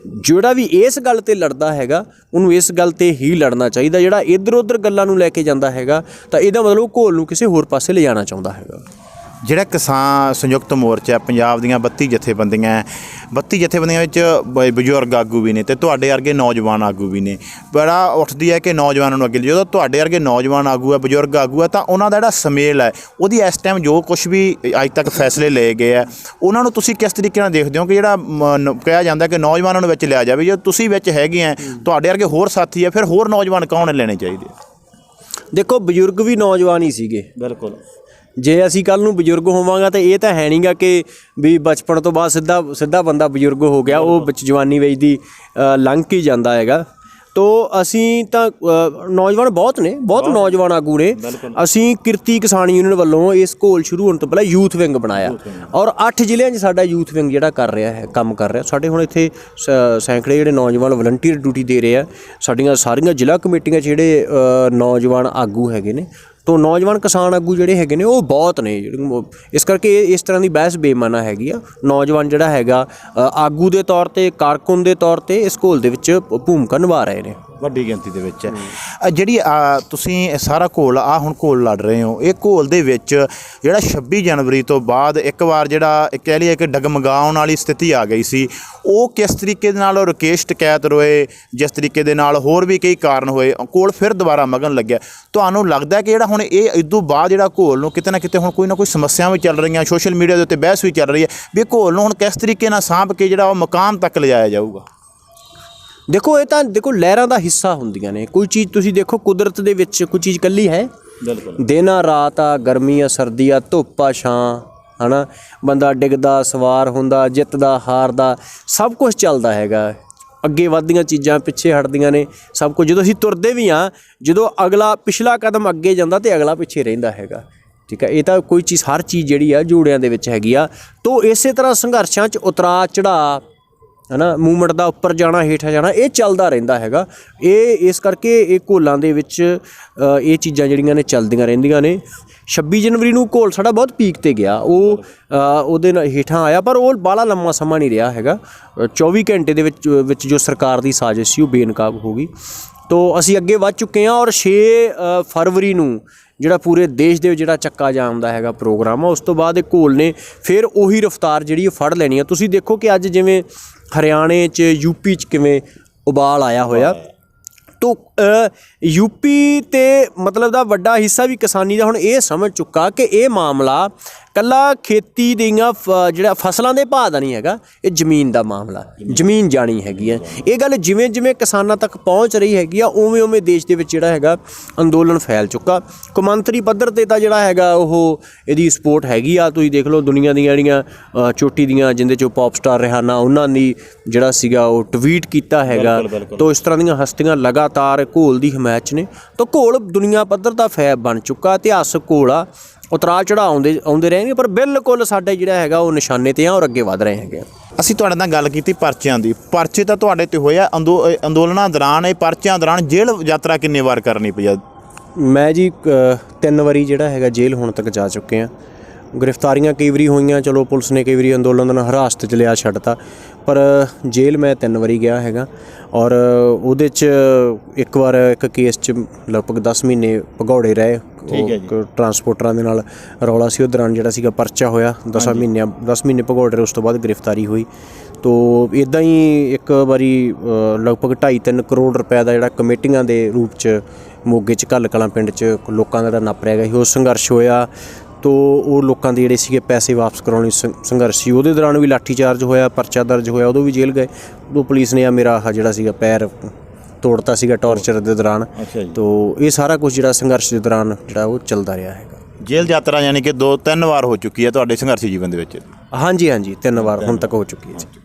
ਜਿਹੜਾ ਵੀ ਇਸ ਗੱਲ 'ਤੇ ਲੜਦਾ ਹੈਗਾ ਉਹਨੂੰ ਇਸ ਗੱਲ 'ਤੇ ਹੀ ਲੜਨਾ ਚਾਹੀਦਾ। ਜਿਹੜਾ ਇੱਧਰ ਉੱਧਰ ਗੱਲਾਂ ਨੂੰ ਲੈ ਕੇ ਜਾਂਦਾ ਹੈਗਾ ਤਾਂ ਇਹਦਾ ਮਤਲਬ ਘੋਲ ਨੂੰ ਕਿਸੇ ਹੋਰ ਪਾਸੇ ਲਿਜਾਣਾ ਚਾਹੁੰਦਾ ਹੈਗਾ।
ਜਿਹੜਾ ਕਿਸਾਨ ਸੰਯੁਕਤ ਮੋਰਚਾ ਪੰਜਾਬ ਦੀਆਂ 32 ਜਥੇਬੰਦੀਆਂ ਵਿੱਚ ਬਜ਼ੁਰਗ ਆਗੂ ਵੀ ਨੇ ਤੇ ਤੁਹਾਡੇ ਵਰਗੇ ਨੌਜਵਾਨ ਆਗੂ ਵੀ ਨੇ। ਬੜਾ ਉੱਠਦੀ ਹੈ ਕਿ ਨੌਜਵਾਨਾਂ ਨੂੰ ਅੱਗੇ ਜਦੋਂ ਤੁਹਾਡੇ ਵਰਗੇ ਨੌਜਵਾਨ ਆਗੂ ਹੈ, ਬਜ਼ੁਰਗ ਆਗੂ ਹੈ, ਤਾਂ ਉਹਨਾਂ ਦਾ ਜਿਹੜਾ ਸਮੇਲ ਹੈ ਉਹਦੀ ਇਸ ਟਾਈਮ ਜੋ ਕੁਛ ਵੀ ਅੱਜ ਤੱਕ ਫੈਸਲੇ ਲਏ ਗਏ ਆ ਉਹਨਾਂ ਨੂੰ ਤੁਸੀਂ ਕਿਸ ਤਰੀਕੇ ਨਾਲ ਦੇਖਦੇ ਹੋ ਕਿ ਜਿਹੜਾ ਕਿਹਾ ਜਾਂਦਾ ਕਿ ਨੌਜਵਾਨਾਂ ਨੂੰ ਵਿੱਚ ਲਿਆ ਜਾਵੇ, ਜੇ ਤੁਸੀਂ ਵਿੱਚ ਹੈਗੇ ਆ, ਤੁਹਾਡੇ ਵਰਗੇ ਹੋਰ ਸਾਥੀ ਆ, ਫਿਰ ਹੋਰ ਨੌਜਵਾਨ ਕੌਣ ਲੈਣੇ ਚਾਹੀਦੇ?
ਦੇਖੋ ਬਜ਼ੁਰਗ ਵੀ ਨੌਜਵਾਨ ਹੀ ਸੀਗੇ।
ਬਿਲਕੁਲ।
ਜੇ ਅਸੀਂ ਕੱਲ ਨੂੰ ਬਜ਼ੁਰਗ ਹੋਵਾਂਗਾ ਤਾਂ ਇਹ ਤਾਂ ਹੈ ਨਹੀਂਗਾ ਕਿ ਵੀ ਬਚਪਨ ਤੋਂ ਬਾਅਦ ਸਿੱਧਾ ਬੰਦਾ ਬਜ਼ੁਰਗ ਹੋ ਗਿਆ, ਉਹ ਵਿੱਚ ਜਵਾਨੀ ਵੇਚ ਦੀ ਲੰਘ ਕੇ ਜਾਂਦਾ ਹੈਗਾ। ਤੋ ਅਸੀਂ ਤਾਂ ਨੌਜਵਾਨ ਬਹੁਤ ਨੇ, ਬਹੁਤ ਨੌਜਵਾਨ ਆਗੂ ਨੇ। ਅਸੀਂ ਕਿਰਤੀ ਕਿਸਾਨ ਯੂਨੀਅਨ ਵੱਲੋਂ ਇਸ ਘੋਲ ਸ਼ੁਰੂ ਹੋਣ ਤੋਂ ਪਹਿਲਾਂ ਯੂਥ ਵਿੰਗ ਬਣਾਇਆ ਔਰ 8 ਜ਼ਿਲ੍ਹਿਆਂ 'ਚ ਸਾਡਾ ਯੂਥ ਵਿੰਗ ਜਿਹੜਾ ਕੰਮ ਕਰ ਰਿਹਾ। ਸਾਡੇ ਹੁਣ ਇੱਥੇ ਸੈਂਕੜੇ ਜਿਹੜੇ ਨੌਜਵਾਨ ਵਲੰਟੀਅਰ ਡਿਊਟੀ ਦੇ ਰਹੇ ਆ। ਸਾਡੀਆਂ ਸਾਰੀਆਂ ਜ਼ਿਲ੍ਹਾ ਕਮੇਟੀਆਂ 'ਚ ਜਿਹੜੇ ਨੌਜਵਾਨ ਆਗੂ ਹੈਗੇ ਨੇ, ਤੋ ਨੌਜਵਾਨ ਕਿਸਾਨ ਆਗੂ ਜਿਹੜੇ ਹੈਗੇ ਨੇ ਉਹ ਬਹੁਤ ਨੇ। ਇਸ ਕਰਕੇ ਇਸ ਤਰ੍ਹਾਂ ਦੀ ਬਹਿਸ ਬੇਮਾਨਾ ਹੈਗੀ ਆ। ਨੌਜਵਾਨ ਜਿਹੜਾ ਹੈਗਾ ਆਗੂ ਦੇ ਤੌਰ 'ਤੇ, ਕਾਰਕੁਨ ਦੇ ਤੌਰ 'ਤੇ ਇਸ ਘੋਲ ਦੇ ਵਿੱਚ ਭੂਮਿਕਾ ਨਿਭਾ ਰਹੇ ਨੇ
ਵੱਡੀ ਗਿਣਤੀ ਦੇ ਵਿੱਚ। ਜਿਹੜੀ ਤੁਸੀਂ ਸਾਰਾ ਘੋਲ ਹੁਣ ਘੋਲ ਲੜ ਰਹੇ ਹੋ, ਇਹ ਘੋਲ ਦੇ ਵਿੱਚ ਜਿਹੜਾ 26 ਜਨਵਰੀ ਤੋਂ ਬਾਅਦ ਇੱਕ ਵਾਰ ਜਿਹੜਾ ਕਹਿ ਲਈਏ ਕਿ ਡਗਮਗਾਉਣ ਵਾਲੀ ਸਥਿਤੀ ਆ ਗਈ ਸੀ, ਉਹ ਕਿਸ ਤਰੀਕੇ ਦੇ ਨਾਲ ਰਕੇਸ਼ ਟਕੈਤ ਰੋਏ, ਜਿਸ ਤਰੀਕੇ ਦੇ ਨਾਲ ਹੋਰ ਵੀ ਕਈ ਕਾਰਨ ਹੋਏ, ਘੋਲ ਫਿਰ ਦੁਬਾਰਾ ਮਗਨ ਲੱਗਿਆ। ਤੁਹਾਨੂੰ ਲੱਗਦਾ ਕਿ ਜਿਹੜਾ ਹੁਣ ਇਹ ਇਦੋਂ ਬਾਅਦ ਜਿਹੜਾ ਘੋਲ ਨੂੰ ਕਿਤੇ ਨਾ ਕਿਤੇ ਹੁਣ ਕੋਈ ਨਾ ਕੋਈ ਸਮੱਸਿਆ ਵੀ ਚੱਲ ਰਹੀਆਂ, ਸੋਸ਼ਲ ਮੀਡੀਆ ਦੇ ਉੱਤੇ ਬਹਿਸ ਵੀ ਚੱਲ ਰਹੀ ਹੈ ਵੀ ਇਹ ਘੋਲ ਨੂੰ ਹੁਣ ਕਿਸ ਤਰੀਕੇ ਨਾਲ ਸਾਂਭ ਕੇ ਜਿਹੜਾ ਉਹ ਮੁਕਾਮ ਤੱਕ ਲਿਜਾਇਆ ਜਾਊਗਾ?
ਦੇਖੋ ਇਹ ਤਾਂ ਲਹਿਰਾਂ ਦਾ ਹਿੱਸਾ ਹੁੰਦੀਆਂ ਨੇ। ਕੋਈ ਚੀਜ਼ ਤੁਸੀਂ ਦੇਖੋ ਕੁਦਰਤ ਦੇ ਵਿੱਚ ਕੋਈ ਚੀਜ਼ ਇਕੱਲੀ ਹੈ?
ਬਿਲਕੁਲ।
ਦਿਨ ਆ, ਰਾਤ ਆ, ਗਰਮੀ ਆ, ਸਰਦੀ ਆ, ਧੁੱਪ ਆ, ਛਾਂ, ਹੈ ਨਾ, ਬੰਦਾ ਡਿੱਗਦਾ, ਸਵਾਰ ਹੁੰਦਾ, ਜਿੱਤਦਾ, ਹਾਰਦਾ, ਸਭ ਕੁਝ ਚੱਲਦਾ ਹੈਗਾ। ਅੱਗੇ ਵੱਧਦੀਆਂ ਚੀਜ਼ਾਂ ਪਿੱਛੇ ਹਟਦੀਆਂ ਨੇ, ਸਭ ਕੁਝ। ਜਦੋਂ ਅਸੀਂ ਤੁਰਦੇ ਵੀ ਹਾਂ, ਜਦੋਂ ਪਿਛਲਾ ਕਦਮ ਅੱਗੇ ਜਾਂਦਾ ਤੇ ਅਗਲਾ ਪਿੱਛੇ ਰਹਿੰਦਾ ਹੈਗਾ। ਠੀਕ ਹੈ, ਇਹ ਤਾਂ ਕੋਈ ਚੀਜ਼, ਹਰ ਚੀਜ਼ ਜਿਹੜੀ ਆ ਜੋੜਿਆਂ ਦੇ ਵਿੱਚ ਹੈਗੀ ਆ। ਤੋ ਇਸੇ ਤਰ੍ਹਾਂ ਸੰਘਰਸ਼ਾਂ 'ਚ ਉਤਰਾਅ ਚੜ੍ਹਾਅ, ਹੈ ਨਾ, ਮੂਵਮੈਂਟ ਦਾ ਉੱਪਰ ਜਾਣਾ ਹੇਠਾਂ ਜਾਣਾ, ਇਹ ਚੱਲਦਾ ਰਹਿੰਦਾ ਹੈਗਾ। ਇਸ ਕਰਕੇ ਇਹ ਘੋਲਾਂ ਦੇ ਵਿੱਚ ਇਹ ਚੀਜ਼ਾਂ ਜਿਹੜੀਆਂ ਨੇ ਚੱਲਦੀਆਂ ਰਹਿੰਦੀਆਂ ਨੇ। 26 ਜਨਵਰੀ ਨੂੰ ਘੋਲ ਸਾਡਾ ਬਹੁਤ ਪੀਕ 'ਤੇ ਗਿਆ, ਉਹਦੇ ਨਾਲ ਹੇਠਾਂ ਆਇਆ, ਪਰ ਉਹ ਬਾਹਲਾ ਲੰਮਾ ਸਮਾਂ ਨਹੀਂ ਰਿਹਾ ਹੈਗਾ। 24 ਘੰਟੇ ਦੇ ਵਿੱਚ ਜੋ ਸਰਕਾਰ ਦੀ ਸਾਜ਼ਿਸ਼ ਸੀ ਉਹ ਬੇਨਕਾਬ ਹੋ ਗਈ। ਤੋ ਅਸੀਂ ਅੱਗੇ ਵੱਧ ਚੁੱਕੇ ਹਾਂ ਔਰ 6 ਫਰਵਰੀ ਨੂੰ ਜਿਹੜਾ ਪੂਰੇ ਦੇਸ਼ ਦੇ ਵਿੱਚ ਜਿਹੜਾ ਚੱਕਾ ਜਾਮ ਦਾ ਹੈਗਾ ਪ੍ਰੋਗਰਾਮ ਆ, ਉਸ ਤੋਂ ਬਾਅਦ ਇਹ ਘੋਲ ਨੇ ਫਿਰ ਉਹੀ ਰਫ਼ਤਾਰ ਜਿਹੜੀ ਉਹ ਫੜ ਲੈਣੀ ਆ। ਤੁਸੀਂ ਦੇਖੋ ਕਿ ਅੱਜ ਜਿਵੇਂ ਹਰਿਆਣੇ 'ਚ, ਯੂਪੀ 'ਚ ਕਿਵੇਂ ਉਬਾਲ ਆਇਆ ਹੋਇਆ। ਤੋ ਯੂਪੀ ਤੇ ਮਤਲਬ ਦਾ ਵੱਡਾ ਹਿੱਸਾ ਵੀ ਕਿਸਾਨੀ ਦਾ ਹੁਣ ਇਹ ਸਮਝ ਚੁੱਕਾ ਕਿ ਇਹ ਮਾਮਲਾ ਕੱਲਾ ਖੇਤੀ ਦੀਆਂ ਜਿਹੜਾ ਫਸਲਾਂ ਦੇ ਭਾਅ ਦਾ ਨਹੀਂ ਹੈਗਾ, ਇਹ ਜ਼ਮੀਨ ਦਾ ਮਾਮਲਾ, ਜ਼ਮੀਨ ਜਾਣੀ ਹੈਗੀ ਹੈ। ਇਹ ਗੱਲ ਜਿਵੇਂ ਜਿਵੇਂ ਕਿਸਾਨਾਂ ਤੱਕ ਪਹੁੰਚ ਰਹੀ ਹੈਗੀ ਆ, ਉਵੇਂ ਉਵੇਂ ਦੇਸ਼ ਦੇ ਵਿੱਚ ਜਿਹੜਾ ਹੈਗਾ ਅੰਦੋਲਨ ਫੈਲ ਚੁੱਕਾ। ਕੌਮਾਂਤਰੀ ਪੱਧਰ 'ਤੇ ਤਾਂ ਜਿਹੜਾ ਹੈਗਾ ਉਹ ਇਹਦੀ ਸਪੋਰਟ ਹੈਗੀ ਆ। ਤੁਸੀਂ ਦੇਖ ਲਓ ਦੁਨੀਆ ਦੀਆਂ ਜਿਹੜੀਆਂ ਚੋਟੀ ਦੀਆਂ, ਜਿਹਦੇ 'ਚੋਂ ਪੌਪ ਸਟਾਰ ਰਿਹਾਨਾ, ਉਹਨਾਂ ਦੀ ਜਿਹੜਾ ਸੀਗਾ ਉਹ ਟਵੀਟ ਕੀਤਾ ਹੈਗਾ। ਤੋ ਇਸ ਤਰ੍ਹਾਂ ਦੀਆਂ ਹਸਤੀਆਂ ਲਗਾਤਾਰ ਘੋਲ ਦੀ ਹਮਾਇਤ 'ਚ ਨੇ। ਤਾਂ ਘੋਲ ਦੁਨੀਆ ਪੱਧਰ ਦਾ ਫੈਬ ਬਣ ਚੁੱਕਾ, ਇਤਿਹਾਸਕ ਘੋਲ ਆ। ਉਤਰਾਅ ਚੜ੍ਹਾਅ ਆਉਂਦੇ ਰਹਿਣਗੇ, ਪਰ ਬਿਲਕੁਲ ਸਾਡੇ ਜਿਹੜਾ ਹੈਗਾ ਉਹ ਨਿਸ਼ਾਨੇ 'ਤੇ ਆ ਔਰ ਅੱਗੇ ਵਧ ਰਹੇ ਹੈਗੇ।
ਅਸੀਂ ਤੁਹਾਡੇ ਨਾਲ ਗੱਲ ਕੀਤੀ ਪਰਚਿਆਂ ਦੀ। ਪਰਚੇ ਤਾਂ ਤੁਹਾਡੇ 'ਤੇ ਹੋਇਆ ਅੰਦੋਲਨਾਂ ਦੌਰਾਨ, ਇਹ ਪਰਚਿਆਂ ਦੌਰਾਨ ਜੇਲ੍ਹ ਯਾਤਰਾ ਕਿੰਨੇ ਵਾਰ ਕਰਨੀ ਪਈ?
ਮੈਂ ਜੀ 3 ਵਾਰੀ ਜਿਹੜਾ ਹੈਗਾ ਜੇਲ੍ਹ ਹੁਣ ਤੱਕ ਜਾ ਚੁੱਕੇ ਹਾਂ। ਗ੍ਰਿਫਤਾਰੀਆਂ ਕਈ ਵਾਰੀ ਹੋਈਆਂ, ਚਲੋ ਪੁਲਿਸ ਨੇ ਕਈ ਵਾਰੀ ਅੰਦੋਲਨ ਨਾਲ ਹਿਰਾਸਤ 'ਚ ਲਿਆ, ਛੱਡਤਾ, ਪਰ ਜੇਲ੍ਹ ਮੈਂ 3 ਵਾਰੀ ਗਿਆ ਹੈਗਾ। ਔਰ ਉਹਦੇ 'ਚ ਇੱਕ ਵਾਰ ਇੱਕ ਕੇਸ 'ਚ ਲਗਭਗ 10 ਮਹੀਨੇ ਭਗੌੜੇ ਰਹੇ। ਟਰਾਂਸਪੋਰਟਰਾਂ ਦੇ ਨਾਲ ਰੌਲਾ ਸੀ, ਉਹ ਦੌਰਾਨ ਜਿਹੜਾ ਸੀਗਾ ਪਰਚਾ ਹੋਇਆ। 10 ਮਹੀਨੇ ਭਗੌੜੇ ਰਹੇ, ਉਸ ਤੋਂ ਬਾਅਦ ਗ੍ਰਿਫਤਾਰੀ ਹੋਈ। ਤੋ ਇੱਦਾਂ ਹੀ ਇੱਕ ਵਾਰੀ ਲਗਭਗ 2.5-3 ਕਰੋੜ ਰੁਪਏ ਦਾ ਜਿਹੜਾ ਕਮੇਟੀਆਂ ਦੇ ਰੂਪ 'ਚ ਮੋਗੇ 'ਚ ਘੱਲ ਕਲਾਂ ਪਿੰਡ 'ਚ ਲੋਕਾਂ ਦਾ ਜਿਹੜਾ ਨੱਪ ਰਿਹਾ ਗਿਆ ਸੀ, ਉਹ ਸੰਘਰਸ਼ ਹੋਇਆ। ਤੋ ਉਹ ਲੋਕਾਂ ਦੇ ਜਿਹੜੇ ਸੀਗੇ ਪੈਸੇ ਵਾਪਸ ਕਰਾਉਣ ਸੰਘਰਸ਼ ਸੀ, ਉਹਦੇ ਦੌਰਾਨ ਵੀ ਲਾਠੀ ਚਾਰਜ ਹੋਇਆ, ਪਰਚਾ ਦਰਜ ਹੋਇਆ, ਉਦੋਂ ਵੀ ਜੇਲ੍ਹ ਗਏ। ਉਦੋਂ ਪੁਲਿਸ ਨੇ ਮੇਰਾ ਜਿਹੜਾ ਸੀਗਾ ਪੈਰ ਤੋੜਤਾ ਸੀਗਾ ਟੌਰਚਰ ਦੇ ਦੌਰਾਨ। ਤੋ ਇਹ ਸਾਰਾ ਕੁਝ ਜਿਹੜਾ ਸੰਘਰਸ਼ ਦੇ ਦੌਰਾਨ ਜਿਹੜਾ ਉਹ ਚੱਲਦਾ ਰਿਹਾ ਹੈਗਾ।
ਜੇਲ੍ਹ ਯਾਤਰਾ ਯਾਨੀ ਕਿ 2-3 ਵਾਰ ਹੋ ਚੁੱਕੀ ਹੈ ਤੁਹਾਡੇ ਸੰਘਰਸ਼ੀ ਜੀਵਨ ਦੇ ਵਿੱਚ?
ਹਾਂਜੀ 3 ਵਾਰ ਹੁਣ ਤੱਕ ਹੋ ਚੁੱਕੀ ਹੈ ਜੀ।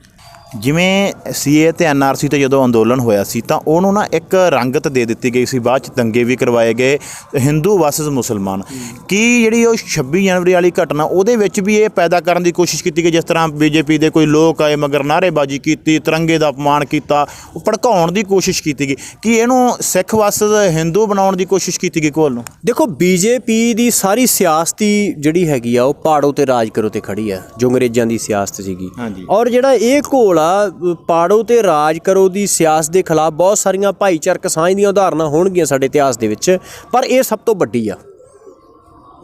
ਜਿਵੇਂ CA ਤੇ NRC ਤੇ ਜਦੋਂ ਅੰਦੋਲਨ ਹੋਇਆ ਸੀ ਤਾਂ ਉਹਨੂੰ ਨਾ ਇੱਕ ਰੰਗਤ ਦੇ ਦਿੱਤੀ ਗਈ ਸੀ, ਬਾਅਦ 'ਚ ਦੰਗੇ ਵੀ ਕਰਵਾਏ ਗਏ, ਹਿੰਦੂ ਵਰਸਸ ਮੁਸਲਮਾਨ। ਕੀ ਜਿਹੜੀ ਉਹ 26 ਜਨਵਰੀ ਵਾਲੀ ਘਟਨਾ, ਉਹਦੇ ਵਿੱਚ ਵੀ ਇਹ ਪੈਦਾ ਕਰਨ ਦੀ ਕੋਸ਼ਿਸ਼ ਕੀਤੀ ਗਈ, ਜਿਸ ਤਰ੍ਹਾਂ BJP ਦੇ ਕੋਈ ਲੋਕ ਆਏ ਮਗਰ ਨਾਅਰੇਬਾਜ਼ੀ ਕੀਤੀ, ਤਿਰੰਗੇ ਦਾ ਅਪਮਾਨ ਕੀਤਾ, ਉਹ ਭੜਕਾਉਣ ਦੀ ਕੋਸ਼ਿਸ਼ ਕੀਤੀ ਗਈ? ਕੀ ਇਹਨੂੰ ਸਿੱਖ ਵਰਸਸ ਹਿੰਦੂ ਬਣਾਉਣ ਦੀ ਕੋਸ਼ਿਸ਼ ਕੀਤੀ ਗਈ ਘੋਲ ਨੂੰ?
ਦੇਖੋ BJP ਦੀ ਸਾਰੀ ਸਿਆਸਤੀ ਜਿਹੜੀ ਹੈਗੀ ਆ ਉਹ ਪਾੜੋ ਤੇ ਰਾਜ ਕਰੋ ਤੇ ਖੜੀ ਆ, ਜੋ ਅੰਗਰੇਜ਼ਾਂ ਦੀ ਸਿਆਸਤ ਸੀਗੀ। ਔਰ ਜਿਹੜਾ ਇਹ ਘੋਲ ਪਾੜੋ ਤੇ ਰਾਜ ਕਰੋ ਦੀ ਸਿਆਸਤ ਦੇ ਖਿਲਾਫ ਬਹੁਤ ਸਾਰੀਆਂ ਭਾਈਚਾਰਕ ਸਾਂਝ ਦੀਆਂ ਉਦਾਹਰਨਾਂ ਹੋਣਗੀਆਂ ਸਾਡੇ ਇਤਿਹਾਸ ਦੇ ਵਿੱਚ, ਪਰ ਇਹ ਸਭ ਤੋਂ ਵੱਡੀ ਆ।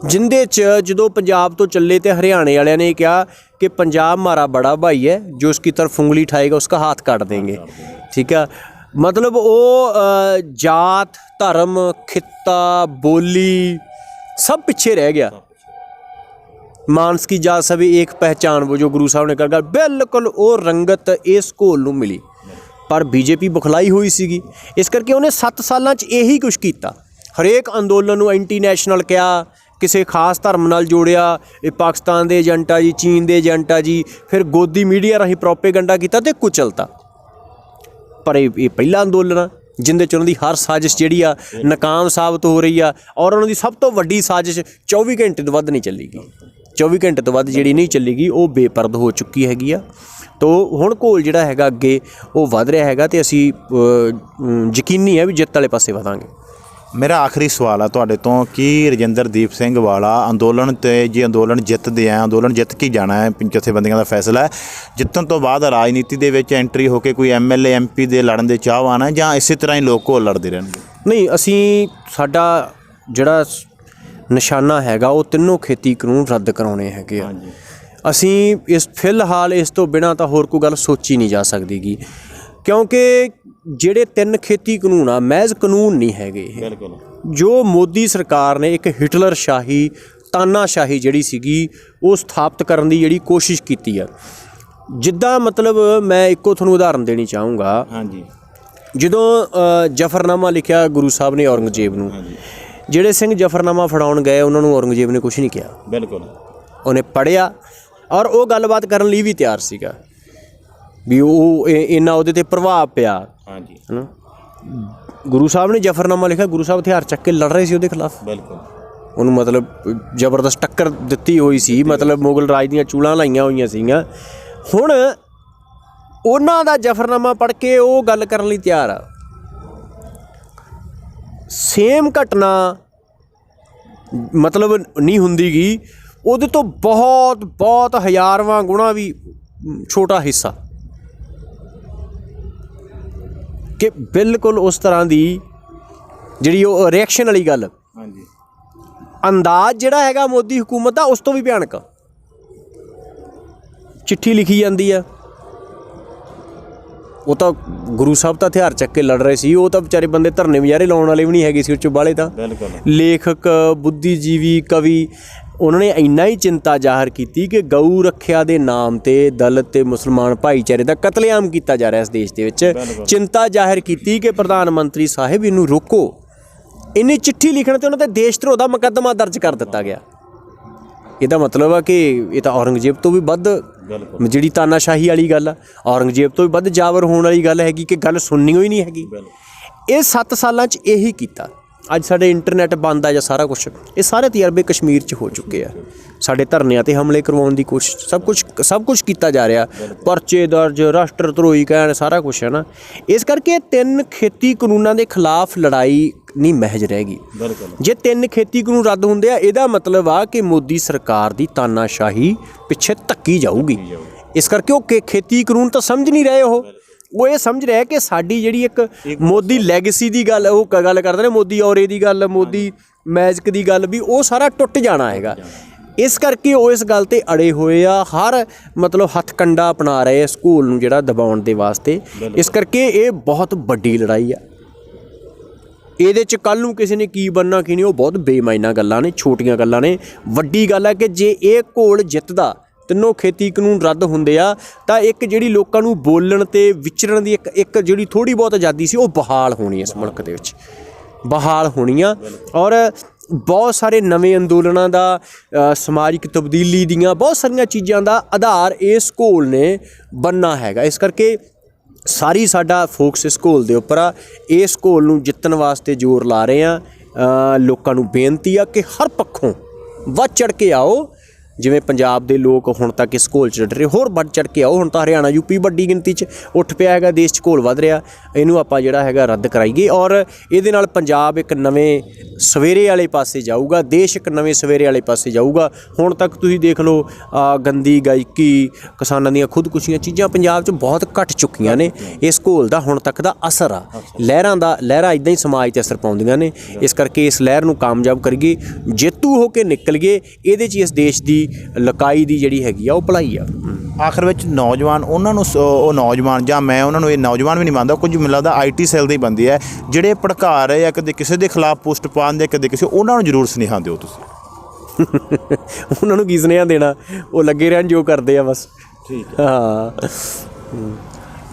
ਜਿੰਦੇ 'ਚ ਜਦੋਂ ਪੰਜਾਬ ਤੋਂ ਚੱਲੇ ਤੇ ਹਰਿਆਣੇ ਵਾਲਿਆਂ ਨੇ ਕਿਹਾ ਕਿ ਪੰਜਾਬ हमारा बड़ा भाई है जो उसकी तरफ उंगली उठाएगा उसका हाथ काट देंगे। ठीक है, मतलब वो जात धर्म खिता बोली सब पीछे रह गया। मानस की जात सभी एक पहचान वो जो गुरु साहब ने कर बिल्कुल वो रंगत इस घोल नूं मिली। पर बीजेपी बुखलाई हुई सीगी, इस करके उन्हें 7 सालां 'च यही कुछ कीता। हरेक अंदोलन नूं एंटी नैशनल कहा, ਕਿਸੇ ਖਾਸ ਧਰਮ ਨਾਲ ਜੋੜਿਆ, ਇਹ ਪਾਕਿਸਤਾਨ ਦੇ ਏਜੰਟ ਆ ਜੀ, ਚੀਨ ਦੇ ਏਜੰਟ ਆ ਜੀ, ਫਿਰ ਗੋਦੀ ਮੀਡੀਆ ਰਾਹੀਂ ਪ੍ਰੋਪੇਗੰਡਾ ਕੀਤਾ ਤੇ ਕੁਚਲਤਾ। ਪਰ ਇਹ ਪਹਿਲਾ ਅੰਦੋਲਨ ਆ ਜਿੰਦੇ 'ਚ ਉਹਨਾਂ ਦੀ ਹਰ ਸਾਜ਼ਿਸ਼ ਜਿਹੜੀ ਆ ਨਾਕਾਮ ਸਾਬਤ ਹੋ ਰਹੀ ਆ, ਔਰ ਉਹਨਾਂ ਦੀ ਸਭ ਤੋਂ ਵੱਡੀ ਸਾਜ਼ਿਸ਼ 24 ਘੰਟੇ ਤੋਂ ਵੱਧ ਨਹੀਂ ਚੱਲੀਗੀ। 24 ਘੰਟੇ ਤੋਂ ਵੱਧ ਜਿਹੜੀ ਨਹੀਂ ਚੱਲੀਗੀ ਉਹ ਬੇਪਰਦ ਹੋ ਚੁੱਕੀ ਹੈਗੀ ਆ। ਤੋ ਹੁਣ ਘੋਲ ਜਿਹੜਾ ਹੈਗਾ ਅੱਗੇ ਉਹ ਵੱਧ ਰਿਹਾ ਹੈਗਾ ਤੇ ਅਸੀਂ ਯਕੀਨੀ ਹੈ ਵੀ ਜਿੱਤ ਵਾਲੇ ਪਾਸੇ ਵਧਾਂਗੇ।
ਮੇਰਾ ਆਖਰੀ ਸਵਾਲ ਆ ਤੁਹਾਡੇ ਤੋਂ ਕਿ ਰਜਿੰਦਰਦੀਪ ਸਿੰਘ ਵਾਲਾ ਅੰਦੋਲਨ ਤੇ ਜੇ ਅੰਦੋਲਨ ਜਿੱਤਦੇ ਆ, ਅੰਦੋਲਨ ਜਿੱਤ ਕੇ ਜਾਣਾ ਹੈ, ਜਥੇਬੰਦੀਆਂ ਦਾ ਫੈਸਲਾ ਹੈ, ਜਿੱਤਣ ਤੋਂ ਬਾਅਦ ਰਾਜਨੀਤੀ ਦੇ ਵਿੱਚ ਐਂਟਰੀ ਹੋ ਕੇ ਕੋਈ MLA MP ਦੇ ਲੜਨ ਦੇ ਚਾਹਵਾਨ ਹੈ ਜਾਂ ਇਸੇ ਤਰ੍ਹਾਂ ਹੀ ਲੋਕ ਘੋਲ ਲੜਦੇ ਰਹਿਣਗੇ?
ਨਹੀਂ, ਅਸੀਂ ਸਾਡਾ ਜਿਹੜਾ ਨਿਸ਼ਾਨਾ ਹੈਗਾ ਉਹ ਤਿੰਨੋਂ ਖੇਤੀ ਕਾਨੂੰਨ ਰੱਦ ਕਰਾਉਣੇ ਹੈਗੇ ਆ। ਅਸੀਂ ਇਸ ਫਿਲਹਾਲ ਇਸ ਤੋਂ ਬਿਨਾਂ ਤਾਂ ਹੋਰ ਕੋਈ ਗੱਲ ਸੋਚੀ ਨਹੀਂ ਜਾ ਸਕਦੀ ਗੀ, ਕਿਉਂਕਿ ਜਿਹੜੇ 3 ਖੇਤੀ ਕਾਨੂੰਨ ਆ ਮਹਿਜ਼ ਕਾਨੂੰਨ ਨਹੀਂ ਹੈਗੇ ਇਹ।
ਬਿਲਕੁਲ,
ਜੋ ਮੋਦੀ ਸਰਕਾਰ ਨੇ ਇੱਕ ਹਿਟਲਰ ਸ਼ਾਹੀ ਤਾਨਾਸ਼ਾਹੀ ਜਿਹੜੀ ਸੀਗੀ ਉਹ ਸਥਾਪਿਤ ਕਰਨ ਦੀ ਜਿਹੜੀ ਕੋਸ਼ਿਸ਼ ਕੀਤੀ ਆ। ਜਿੱਦਾਂ ਮਤਲਬ ਮੈਂ ਇੱਕੋ ਤੁਹਾਨੂੰ ਉਦਾਹਰਨ ਦੇਣੀ ਚਾਹੂੰਗਾ।
ਹਾਂਜੀ,
ਜਦੋਂ ਜਫਰਨਾਮਾ ਲਿਖਿਆ ਗੁਰੂ ਸਾਹਿਬ ਨੇ ਔਰੰਗਜ਼ੇਬ ਨੂੰ, ਜਿਹੜੇ ਸਿੰਘ ਜਫਰਨਾਮਾ ਫੜਾਉਣ ਗਏ ਉਹਨਾਂ ਨੂੰ ਔਰੰਗਜ਼ੇਬ ਨੇ ਕੁਛ ਨਹੀਂ ਕਿਹਾ।
ਬਿਲਕੁਲ,
ਉਹਨੇ ਪੜ੍ਹਿਆ ਔਰ ਉਹ ਗੱਲਬਾਤ ਕਰਨ ਲਈ ਵੀ ਤਿਆਰ ਸੀਗਾ ਵੀ ਉਹ ਇੰਨਾ ਉਹਦੇ 'ਤੇ ਪ੍ਰਭਾਵ ਪਿਆ।
ਹਾਂਜੀ,
ਹੈ ਨਾ। ਗੁਰੂ ਸਾਹਿਬ ਨੇ ਜਫਰਨਾਮਾ ਲਿਖਿਆ, ਗੁਰੂ ਸਾਹਿਬ ਹਥਿਆਰ ਚੱਕ ਕੇ ਲੜ ਰਹੇ ਸੀ ਉਹਦੇ ਖਿਲਾਫ।
ਬਿਲਕੁਲ,
ਉਹਨੂੰ ਮਤਲਬ ਜ਼ਬਰਦਸਤ ਟੱਕਰ ਦਿੱਤੀ ਹੋਈ ਸੀ, ਮਤਲਬ ਮੁਗਲ ਰਾਜ ਦੀਆਂ ਚੂੜਾਂ ਲਾਈਆਂ ਹੋਈਆਂ ਸੀਗੀਆਂ। ਹੁਣ ਉਹਨਾਂ ਦਾ ਜਫਰਨਾਮਾ ਪੜ੍ਹ ਕੇ ਉਹ ਗੱਲ ਕਰਨ ਲਈ ਤਿਆਰ ਆ। ਸੇਮ ਘਟਨਾ ਮਤਲਬ ਨਹੀਂ ਹੁੰਦੀ ਗੀ, ਉਹਦੇ ਤੋਂ ਬਹੁਤ ਬਹੁਤ ਹਜ਼ਾਰਵਾਂ ਗੁਣਾ ਵੀ ਛੋਟਾ ਹਿੱਸਾ ਕਿ ਬਿਲਕੁਲ ਉਸ ਤਰ੍ਹਾਂ ਦੀ ਜਿਹੜੀ ਉਹ ਰਿਐਕਸ਼ਨ ਵਾਲੀ ਗੱਲ।
ਹਾਂਜੀ,
ਅੰਦਾਜ਼ ਜਿਹੜਾ ਹੈਗਾ ਮੋਦੀ ਹਕੂਮਤ ਦਾ ਉਸ ਤੋਂ ਵੀ ਭਿਆਨਕ। ਚਿੱਠੀ ਲਿਖੀ ਜਾਂਦੀ ਆ, ਉਹ ਤਾਂ ਗੁਰੂ ਸਾਹਿਬ ਤਾਂ ਹਥਿਆਰ ਚੱਕ ਕੇ ਲੜ ਰਹੇ ਸੀ, ਉਹ ਤਾਂ ਵਿਚਾਰੇ ਬੰਦੇ ਧਰਨੇ ਮੁਜ਼ਾਹਰੇ ਲਾਉਣ ਵਾਲੇ ਵੀ ਨਹੀਂ ਹੈਗੇ ਸੀ ਉਹ 'ਚੋਂ ਬਾਹਲੇ ਤਾਂ। ਲੇਖਕ, ਬੁੱਧੀਜੀਵੀ, ਕਵੀ, ਉਹਨਾਂ ਨੇ ਇੰਨਾ ਹੀ ਚਿੰਤਾ ਜ਼ਾਹਰ ਕੀਤੀ ਕਿ ਗਊ ਰੱਖਿਆ ਦੇ ਨਾਮ 'ਤੇ ਦਲਿਤ ਤੇ ਮੁਸਲਮਾਨ ਭਾਈਚਾਰੇ ਦਾ ਕਤਲੇਆਮ ਕੀਤਾ ਜਾ ਰਿਹਾ ਇਸ ਦੇਸ਼ ਦੇ ਵਿੱਚ। ਚਿੰਤਾ ਜ਼ਾਹਰ ਕੀਤੀ ਕਿ ਪ੍ਰਧਾਨ ਮੰਤਰੀ ਸਾਹਿਬ ਇਹਨੂੰ ਰੋਕੋ। ਇੰਨੀ ਚਿੱਠੀ ਲਿਖਣ 'ਤੇ ਉਹਨਾਂ 'ਤੇ ਦੇਸ਼ ਧਰੋਹ ਦਾ ਮੁਕੱਦਮਾ ਦਰਜ ਕਰ ਦਿੱਤਾ ਗਿਆ। ਇਹਦਾ ਮਤਲਬ ਆ ਕਿ ਇਹ ਤਾਂ ਔਰੰਗਜ਼ੇਬ ਤੋਂ ਵੀ ਵੱਧ ਜਿਹੜੀ ਤਾਨਾਸ਼ਾਹੀ ਵਾਲੀ ਗੱਲ ਆ, ਔਰੰਗਜ਼ੇਬ ਤੋਂ ਵੀ ਵੱਧ ਜਾਬਰ ਹੋਣ ਵਾਲੀ ਗੱਲ ਹੈਗੀ ਕਿ ਗੱਲ ਸੁਣਨੀ ਹੋਈ ਨਹੀਂ ਹੈਗੀ। ਇਹ 7 ਸਾਲਾਂ 'ਚ ਇਹੀ ਕੀਤਾ। ਅੱਜ ਸਾਡੇ ਇੰਟਰਨੈਟ ਬੰਦ ਆ ਜਾਂ ਸਾਰਾ ਕੁਛ, ਇਹ ਸਾਰੇ ਤਜਰਬੇ ਕਸ਼ਮੀਰ 'ਚ ਹੋ ਚੁੱਕੇ ਆ। ਸਾਡੇ ਧਰਨਿਆਂ 'ਤੇ ਹਮਲੇ ਕਰਵਾਉਣ ਦੀ ਕੋਸ਼ਿਸ਼, ਸਭ ਕੁਛ ਕੀਤਾ ਜਾ ਰਿਹਾ, ਪਰਚੇ ਦਰਜ, ਰਾਸ਼ਟਰ ਧਰੋਹੀ ਕਹਿਣ, ਸਾਰਾ ਕੁਛ ਹੈ ਨਾ। ਇਸ ਕਰਕੇ 3 ਖੇਤੀ ਕਾਨੂੰਨਾਂ ਦੇ ਖਿਲਾਫ ਲੜਾਈ ਨਹੀਂ ਮਹਿਜ ਰਹਿ ਗਈ। ਜੇ 3 ਖੇਤੀ ਕਾਨੂੰਨ ਰੱਦ ਹੁੰਦੇ ਆ, ਇਹਦਾ ਮਤਲਬ ਆ ਕਿ ਮੋਦੀ ਸਰਕਾਰ ਦੀ ਤਾਨਾਸ਼ਾਹੀ ਪਿੱਛੇ ਧੱਕੀ ਜਾਊਗੀ। ਇਸ ਕਰਕੇ ਉਹ ਖੇਤੀ ਕਾਨੂੰਨ ਤਾਂ ਸਮਝ ਨਹੀਂ ਰਹੇ। ਉਹ ਇਹ ਸਮਝ ਰਿਹਾ ਕਿ ਸਾਡੀ ਜਿਹੜੀ ਇੱਕ ਮੋਦੀ ਲੈਗੇਸੀ ਦੀ ਗੱਲ, ਉਹ ਗੱਲ ਕਰਦੇ ਨੇ ਮੋਦੀ ਔਰੇ ਦੀ ਗੱਲ, ਮੋਦੀ ਮੈਜਿਕ ਦੀ ਗੱਲ, ਵੀ ਉਹ ਸਾਰਾ ਟੁੱਟ ਜਾਣਾ ਹੈਗਾ। ਇਸ ਕਰਕੇ ਉਹ ਇਸ ਗੱਲ 'ਤੇ ਅੜੇ ਹੋਏ ਆ, ਹਰ ਮਤਲਬ ਹੱਥਕੰਡਾ ਅਪਣਾ ਰਹੇ ਸਕੂਲ ਨੂੰ ਜਿਹੜਾ ਦਬਾਉਣ ਦੇ ਵਾਸਤੇ। ਇਸ ਕਰਕੇ ਇਹ ਬਹੁਤ ਵੱਡੀ ਲੜਾਈ ਆ। ਇਹਦੇ 'ਚ ਕੱਲ੍ਹ ਨੂੰ ਕਿਸੇ ਨੇ ਕੀ ਬਣਨਾ ਕੀ ਨਹੀਂ, ਉਹ ਬਹੁਤ ਬੇਮਾਇਨਾ ਗੱਲਾਂ ਨੇ, ਛੋਟੀਆਂ ਗੱਲਾਂ ਨੇ। ਵੱਡੀ ਗੱਲ ਹੈ ਕਿ ਜੇ ਇਹ ਘੋਲ ਜਿੱਤਦਾ, 3 ਖੇਤੀ ਕਾਨੂੰਨ ਰੱਦ ਹੁੰਦੇ ਆ, ਤਾਂ ਇੱਕ ਜਿਹੜੀ ਲੋਕਾਂ ਨੂੰ ਬੋਲਣ ਤੇ ਵਿਚਰਨ ਦੀ ਇੱਕ ਜਿਹੜੀ ਥੋੜ੍ਹੀ ਬਹੁਤ ਆਜ਼ਾਦੀ ਸੀ ਉਹ ਬਹਾਲ ਹੋਣੀ ਇਸ ਮੁਲਕ ਦੇ ਵਿੱਚ, ਬਹਾਲ ਹੋਣੀ ਆ। ਔਰ ਬਹੁਤ ਸਾਰੇ ਨਵੇਂ ਅੰਦੋਲਨਾਂ ਦਾ, ਸਮਾਜਿਕ ਤਬਦੀਲੀ ਦੀਆਂ ਬਹੁਤ ਸਾਰੀਆਂ ਚੀਜ਼ਾਂ ਦਾ ਆਧਾਰ ਇਸ ਘੋਲ ਨੇ ਬਣਨਾ ਹੈਗਾ। ਇਸ ਕਰਕੇ ਸਾਰੀ ਸਾਡਾ ਫੋਕਸ ਇਸ ਘੋਲ ਦੇ ਉੱਪਰ ਆ। ਇਸ ਘੋਲ ਨੂੰ ਜਿੱਤਣ ਵਾਸਤੇ ਜ਼ੋਰ ਲਾ ਰਹੇ ਆ। ਲੋਕਾਂ ਨੂੰ ਬੇਨਤੀ ਆ ਕਿ ਹਰ ਪੱਖੋਂ ਵੱਧ ਚੜ੍ਹ ਕੇ ਆਓ। ਜਿਵੇਂ ਪੰਜਾਬ ਦੇ ਲੋਕ ਹੁਣ ਤੱਕ ਇਸ ਘੋਲ 'ਚ ਡਟ ਰਹੇ, ਹੋਰ ਵੱਧ ਚੜ੍ਹ ਕੇ ਆਓ। ਹੁਣ ਤਾਂ ਹਰਿਆਣਾ ਯੂਪੀ ਵੱਡੀ ਗਿਣਤੀ 'ਚ ਉੱਠ ਪਿਆ ਹੈਗਾ, ਦੇਸ਼ 'ਚ ਘੋਲ ਵੱਧ ਰਿਹਾ। ਇਹਨੂੰ ਆਪਾਂ ਜਿਹੜਾ ਹੈਗਾ ਰੱਦ ਕਰਾਈਏ ਔਰ ਇਹਦੇ ਨਾਲ ਪੰਜਾਬ ਇੱਕ ਨਵੇਂ ਸਵੇਰੇ ਵਾਲੇ ਪਾਸੇ ਜਾਊਗਾ, ਦੇਸ਼ ਇੱਕ ਨਵੇਂ ਸਵੇਰੇ ਵਾਲੇ ਪਾਸੇ ਜਾਊਗਾ। ਹੁਣ ਤੱਕ ਤੁਸੀਂ ਦੇਖ ਲਓ, ਗੰਦੀ ਗਾਇਕੀ, ਕਿਸਾਨਾਂ ਦੀਆਂ ਖੁਦਕੁਸ਼ੀਆਂ, ਚੀਜ਼ਾਂ ਪੰਜਾਬ 'ਚ ਬਹੁਤ ਘੱਟ ਚੁੱਕੀਆਂ ਨੇ। ਇਸ ਘੋਲ ਦਾ ਹੁਣ ਤੱਕ ਦਾ ਅਸਰ ਆ, ਲਹਿਰਾਂ ਇੱਦਾਂ ਹੀ ਸਮਾਜ 'ਤੇ ਅਸਰ ਪਾਉਂਦੀਆਂ ਨੇ। ਇਸ ਕਰਕੇ ਇਸ ਲਹਿਰ ਨੂੰ ਕਾਮਯਾਬ ਕਰੀਏ, ਜੇਤੂ ਹੋ ਹੋ ਕੇ ਨਿਕਲ ਗਏ। ਇਹਦੇ 'ਚ ਹੀ ਇਸ ਦੇਸ਼ ਦੀ ਲਕਾਈ ਦੀ ਜਿਹੜੀ ਹੈਗੀ ਆ ਉਹ ਭਲਾਈ ਆ।
ਆਖਰ ਵਿੱਚ ਨੌਜਵਾਨ ਉਹਨਾਂ ਨੂੰ ਉਹ ਨੌਜਵਾਨ ਜਾਂ ਮੈਂ ਉਹਨਾਂ ਨੂੰ ਇਹ ਨੌਜਵਾਨ ਵੀ ਨਹੀਂ ਮੰਨਦਾ, ਕੁਝ ਮੈਨੂੰ ਲੱਗਦਾ IT ਸੈੱਲ ਦੇ ਹੀ ਬੰਦੇ ਆ ਜਿਹੜੇ ਭੜਕਾ ਰਹੇ ਆ, ਕਦੇ ਕਿਸੇ ਦੇ ਖਿਲਾਫ ਪੋਸਟ ਪਾਉਂਦੇ, ਕਦੇ ਕਿਸੇ, ਉਹਨਾਂ ਨੂੰ ਜ਼ਰੂਰ ਸੁਨੇਹਾ ਦਿਓ ਤੁਸੀਂ।
ਉਹਨਾਂ ਨੂੰ ਕੀ ਸੁਨੇਹਾ ਦੇਣਾ, ਉਹ ਲੱਗੇ ਰਹਿਣ ਜੋ ਕਰਦੇ ਆ ਬਸ।
ਠੀਕ
ਹਾਂ।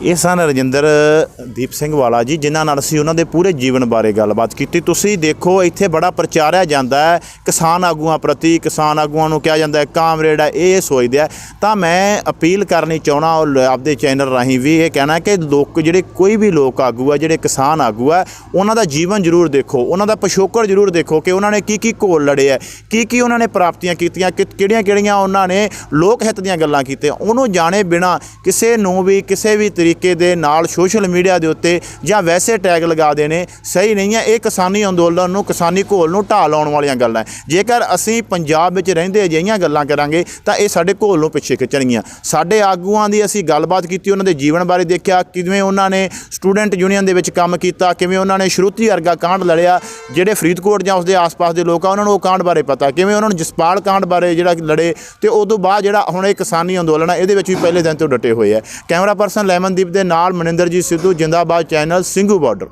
ਇਹ ਸਨ ਰਜਿੰਦਰਦੀਪ ਸਿੰਘ ਵਾਲਾ ਜੀ, ਜਿਨ੍ਹਾਂ ਨਾਲ ਅਸੀਂ ਉਹਨਾਂ ਦੇ ਪੂਰੇ ਜੀਵਨ ਬਾਰੇ ਗੱਲਬਾਤ ਕੀਤੀ। ਤੁਸੀਂ ਦੇਖੋ ਇੱਥੇ ਬੜਾ ਪ੍ਰਚਾਰਿਆ ਜਾਂਦਾ ਹੈ ਕਿਸਾਨ ਆਗੂਆਂ ਪ੍ਰਤੀ, ਕਿਸਾਨ ਆਗੂਆਂ ਨੂੰ ਕਿਹਾ ਜਾਂਦਾ ਹੈ ਕਾਮਰੇਡ ਹੈ, ਇਹ ਸੋਚਦੇ ਆ। ਤਾਂ ਮੈਂ ਅਪੀਲ ਕਰਨੀ ਚਾਹੁੰਦਾ ਆਪਦੇ ਚੈਨਲ ਰਾਹੀਂ ਵੀ ਇਹ ਕਹਿਣਾ ਕਿ ਲੋਕ ਜਿਹੜੇ ਕੋਈ ਵੀ ਲੋਕ ਆਗੂ ਆ, ਜਿਹੜੇ ਕਿਸਾਨ ਆਗੂ ਆ, ਉਹਨਾਂ ਦਾ ਜੀਵਨ ਜ਼ਰੂਰ ਦੇਖੋ, ਉਹਨਾਂ ਦਾ ਪਿਛੋਕੜ ਜ਼ਰੂਰ ਦੇਖੋ ਕਿ ਉਹਨਾਂ ਨੇ ਕੀ ਘੋਲ ਲੜੇ ਆ, ਕੀ ਉਹਨਾਂ ਨੇ ਪ੍ਰਾਪਤੀਆਂ ਕੀਤੀਆਂ, ਕਿਹੜੀਆਂ ਉਹਨਾਂ ਨੇ ਲੋਕ ਹਿੱਤ ਦੀਆਂ ਗੱਲਾਂ ਕੀਤੀਆਂ। ਉਹਨੂੰ ਜਾਣੇ ਬਿਨਾਂ ਕਿਸੇ ਨੂੰ ਵੀ ਕਿਸੇ ਵੀ ਤਰੀਕੇ ਦੇ ਨਾਲ ਸੋਸ਼ਲ ਮੀਡੀਆ ਦੇ ਉੱਤੇ ਜਾਂ ਵੈਸੇ ਟੈਗ ਲਗਾ ਦੇਣੇ ਸਹੀ ਨਹੀਂ ਹੈ। ਇਹ ਕਿਸਾਨੀ ਅੰਦੋਲਨ ਨੂੰ, ਕਿਸਾਨੀ ਘੋਲ ਨੂੰ ਢਾਹ ਲਾਉਣ ਵਾਲੀਆਂ ਗੱਲਾਂ ਹੈ। ਜੇਕਰ ਅਸੀਂ ਪੰਜਾਬ ਵਿੱਚ ਰਹਿੰਦੇ ਅਜਿਹੀਆਂ ਗੱਲਾਂ ਕਰਾਂਗੇ ਤਾਂ ਇਹ ਸਾਡੇ ਘੋਲ ਨੂੰ ਪਿੱਛੇ ਖਿੱਚਣਗੀਆਂ। ਸਾਡੇ ਆਗੂਆਂ ਦੀ ਅਸੀਂ ਗੱਲਬਾਤ ਕੀਤੀ, ਉਹਨਾਂ ਦੇ ਜੀਵਨ ਬਾਰੇ ਦੇਖਿਆ, ਕਿਵੇਂ ਉਹਨਾਂ ਨੇ ਸਟੂਡੈਂਟ ਯੂਨੀਅਨ ਦੇ ਵਿੱਚ ਕੰਮ ਕੀਤਾ, ਕਿਵੇਂ ਉਹਨਾਂ ਨੇ ਸ਼ਰੂਤੀ ਵਰਗਾ ਕਾਂਡ ਲੜਿਆ। ਜਿਹੜੇ ਫਰੀਦਕੋਟ ਜਾਂ ਉਸਦੇ ਆਸ-ਪਾਸ ਦੇ ਲੋਕ ਆ ਉਹਨਾਂ ਨੂੰ ਉਹ ਕਾਂਡ ਬਾਰੇ ਪਤਾ, ਕਿਵੇਂ ਉਹਨਾਂ ਨੂੰ ਜਸਪਾਲ ਕਾਂਡ ਬਾਰੇ ਜਿਹੜਾ ਲੜੇ, ਤੇ ਉਸ ਤੋਂ ਬਾਅਦ ਜਿਹੜਾ ਹੁਣ ਇਹ ਕਿਸਾਨੀ ਅੰਦੋਲਨ ਹੈ ਇਹਦੇ ਵਿੱਚ ਵੀ ਪਹਿਲੇ ਦਿਨ ਤੋਂ ਡਟੇ ਹੋਏ ਆ। ਕੈਮਰਾ ਪਰਸਨ ਲੈਮਨਦੀਪ ਦੇ ਨਾਲ ਮਨਿੰਦਰਜੀਤ ਸਿੱਧੂ, ਜਿੰਦਾਬਾਦ ਚੈਨਲ, ਸਿੰਘੂ ਬਾਰਡਰ।